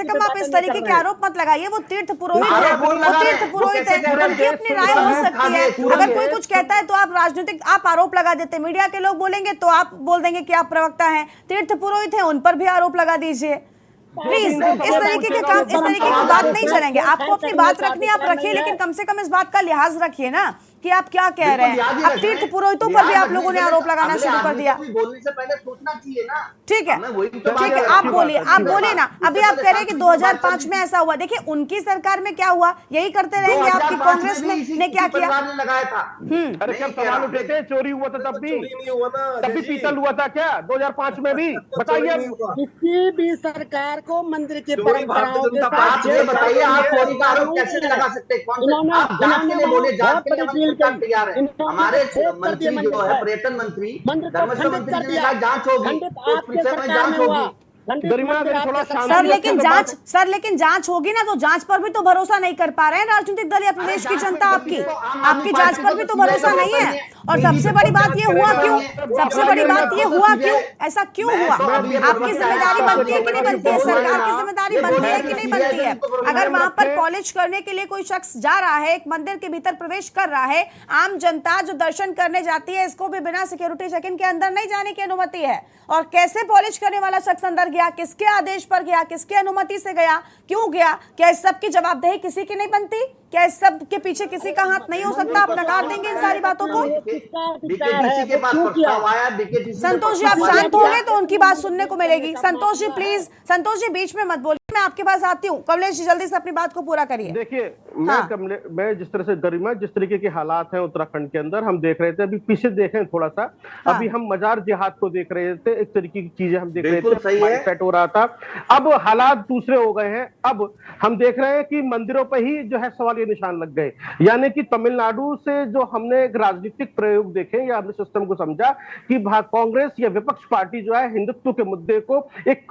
कम आप इस तरीके के आरोप मत लगाइए। वो तीर्थ पुरोहित है, वो तीर्थ पुरोहित है, उनकी अपनी राय हो सकती है। अगर कोई कुछ कहता है तो आप राजनीतिक आप आरोप लगा देते, मीडिया के लोग बोलेंगे तो आप बोल देंगे कि आप प्रवक्ता हैं। तीर्थ पुरोहित है, उन पर भी आरोप लगा दीजिए प्लीज। इस तरीके के काम, इस तरीके की बात नहीं चलेंगे। आपको अपनी बात रखनी है, आप रखिए, लेकिन कम से कम इस बात का लिहाज रखिए ना कि आप क्या कह रहे हैं। अब तीर्थ पुरोहितों पर भी आप लोगों ने आरोप लगाना शुरू कर दिया। बोलने से पहले सोचना चाहिए ना। ठीक है, ठीक है, आप बोलिए ना। अभी आप कह रहे हैं कि 2005 में ऐसा हुआ। देखिए, उनकी सरकार में क्या हुआ, यही करते रहेंगे। आपकी कांग्रेस ने क्या किया? लगाया था। अरे कब सवाल उठे थे, चोरी हुआ था तब भी पीतल हुआ था क्या 2005 में भी? बताइए। किसी भी सरकार को मंदिर के परंपराओं के साथ ये बताइए, आप चोरी का आरोप कैसे लगा सकते हैं? आप जांच के लिए बोले, जांच के लिए तैयार है। हमारे मंत्री जो है, पर्यटन मंत्री, धर्मेंद्र मंत्री ने कहा जांच होगी, तो फिर से जांच होगी। सर लेकिन जांच होगी ना, तो जांच पर भी तो भरोसा नहीं कर पा रहे हैं राजनीतिक दल या प्रदेश की जनता। आपकी जांच पर भी तो भरोसा नहीं है। और सबसे बड़ी बात ये हुआ क्यों? सबसे बड़ी बात ये हुआ क्यों? ऐसा क्यों हुआ? आपकी जिम्मेदारी बनती है कि नहीं बनती है? सरकार की जिम्मेदारी बनती है कि नहीं बनती है? अगर वहां पर कॉलेज करने के लिए कोई शख्स जा रहा है, एक मंदिर के भीतर प्रवेश कर रहा है, आम जनता जो दर्शन करने जाती है, इसको भी बिना सिक्योरिटी चेक इन के अंदर नहीं जाने की अनुमति है। और कैसे कॉलेज करने वाला शख्स अंदर गया, किसके आदेश पर गया, किसकी अनुमति से गया, क्यों गया? क्या इस सब की जवाबदेही किसी की नहीं बनती? क्या इस सब के पीछे किसी का हाथ नहीं हो सकता? आप नकार देंगे इन सारी बातों को? संतोष जी, आप शांत होंगे तो उनकी बात सुनने को मिलेगी। संतोष जी प्लीज, संतोष जी बीच में मत बोलिए, मैं आपके पास आती हूँ। कमलेश जी जल्दी से अपनी बात को पूरा करिए। देखिए, मैं जिस तरह से गरिमा, जिस तरीके के हालात हैं उत्तराखंड के अंदर, हम देख रहे थे। अभी पीछे देखें थोड़ा सा, अभी हम मजार जिहाद को देख रहे थे, एक तरीके की चीजें हम देख रहे थे, सेट हो रहा था। अब हालात दूसरे हो गए हैं। अब हम देख रहे हैं कि मंदिरों पर ही जो है सवाल निशान लग गए। यानी कि तमिलनाडु से जो हमने एक राजनीतिक प्रयोग देखे या हमने सिस्टम को समझा कि कांग्रेस या विपक्ष पार्टी जो है हिंदुत्व के मुद्दे को एक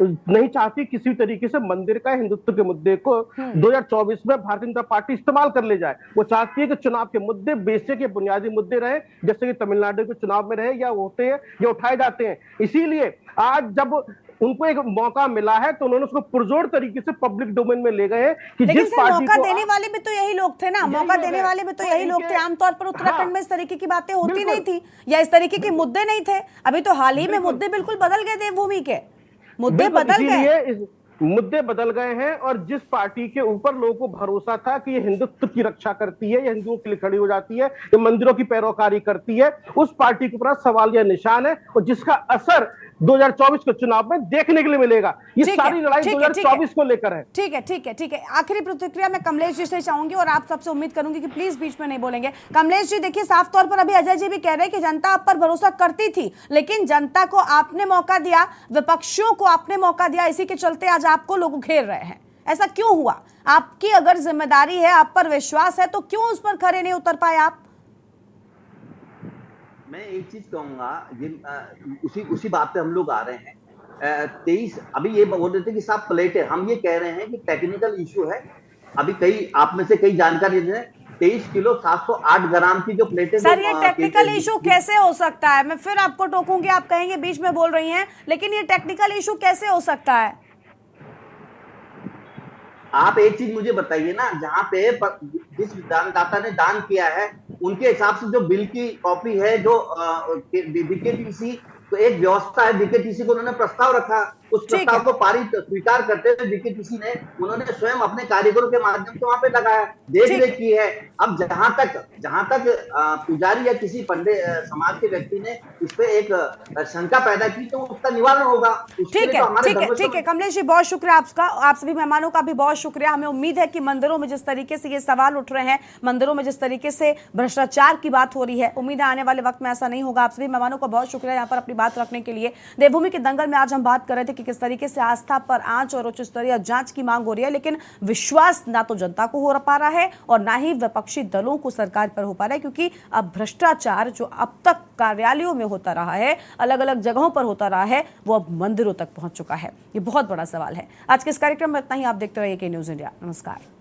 नहीं चाहती किसी तरीके से मंदिर का हिंदुत्व के मुद्दे को 2024 में भारतीय जनता पार्टी इस्तेमाल कर ले जाए। वो चाहती है कि चुनाव के मुद्दे बेसिक या बुनियादी मुद्दे रहे, जैसे कि तमिलनाडु के चुनाव में रहे या होते हैं या उठाए जाते हैं। इसीलिए आज जब उनको एक मौका मिला है तो उन्होंने उसको पुरजोर तरीके से पब्लिक डोमेन में ले गए कि जिस पार्टी मौका देने वाले भी तो यही लोग थे ना। मौका देने वाले भी तो यही लोग थे। आमतौर पर उत्तराखंड में इस तरीके की बातें होती नहीं थी या इस तरीके के मुद्दे नहीं थे। अभी तो हाल ही में मुद्दे बिल्कुल बदल गए, देवभूमि के मुद्दे बदल गए, मुद्दे बदल गए हैं। और जिस पार्टी के ऊपर लोगों को भरोसा था कि ये हिंदुत्व की रक्षा करती है, ये हिंदुओं के लिए खड़ी हो जाती है, ये मंदिरों की पैरोकारी करती है, उस पार्टी के ऊपर सवाल या निशान है और जिसका असर 2024 के चुनाव में देखने के लिए मिलेगा। ये सारी लड़ाई 2024 को लेकर है। ठीक है, ठीक है, ठीक है। आखिरी प्रतिक्रिया मैं कमलेश जी से चाहूंगी और आप सबसे उम्मीद करूंगी कि प्लीज बीच में नहीं बोलेंगे। कमलेश जी देखिए, साफ तौर पर अभी अजय जी भी कह रहे हैं कि जनता आप पर भरोसा करती थी, लेकिन जनता को आपने मौका दिया, विपक्षियों को आपने मौका दिया, इसी के चलते आज आपको लोग घेर रहे हैं। ऐसा क्यों हुआ? आपकी अगर जिम्मेदारी है, आप पर विश्वास है, तो क्यों उस पर खड़े नहीं उतर पाए आप? मैं एक चीज कहूंगा, उसी बात पे हम लोग आ रहे हैं। 23 अभी ये बोल रहे थे कि साहब प्लेट है, हम ये कह रहे हैं कि टेक्निकल इशू है। अभी कई आप में से कई जानकारी दे 23 किलो 708 ग्राम की जो प्लेटें। सर ये टेक्निकल इशू कैसे हो सकता है? मैं फिर आपको टोकूंगी, आप कहेंगे बीच में बोल रही हैं, लेकिन ये टेक्निकल इशू कैसे हो सकता है? आप एक चीज मुझे बताइए ना, जहाँ पे जिस दानदाता ने दान किया है उनके हिसाब से जो बिल की कॉपी है, जो बीकेटीसी, तो एक व्यवस्था है, बीकेटीसी को उन्होंने प्रस्ताव रखा उस प्रस्ताव को पारित स्वीकार करते हुए बीकेटीसी ने उन्होंने स्वयं अपने कारीगरों के माध्यम से वहां पे लगाया, देख रेख की है। अब जहां तक पुजारी या किसी पंडित समाज के व्यक्ति ने इस पे एक शंका पैदा की तो उसका निवारण होगा। ठीक है कमलेश जी, बहुत शुक्रिया आपका, आप सभी मेहमानों का भी बहुत शुक्रिया। हमें उम्मीद है कि मंदिरों में जिस तरीके से ये सवाल उठ रहे हैं, मंदिरों में जिस तरीके से भ्रष्टाचार की बात हो रही है, उम्मीद है आने वाले वक्त में ऐसा नहीं होगा। आप सभी मेहमानों को बहुत शुक्रिया यहाँ पर अपनी बात रखने के लिए। देवभूमि के दंगल में आज हम बात कर रहे थे कि किस तरीके से आस्था पर आंच और उच्च स्तरीय जांच की मांग हो रही है, लेकिन विश्वास ना तो जनता को हो पा रहा है और ना ही विपक्षी दलों को सरकार पर हो पा रहा है, क्योंकि अब भ्रष्टाचार जो अब तक कार्यालयों में होता रहा है, अलग अलग जगहों पर होता रहा है, वो अब मंदिरों तक पहुंच चुका है। ये बहुत बड़ा सवाल है। आज के इस कार्यक्रम में इतना ही। आप देखते रहिए के न्यूज़ इंडिया। नमस्कार।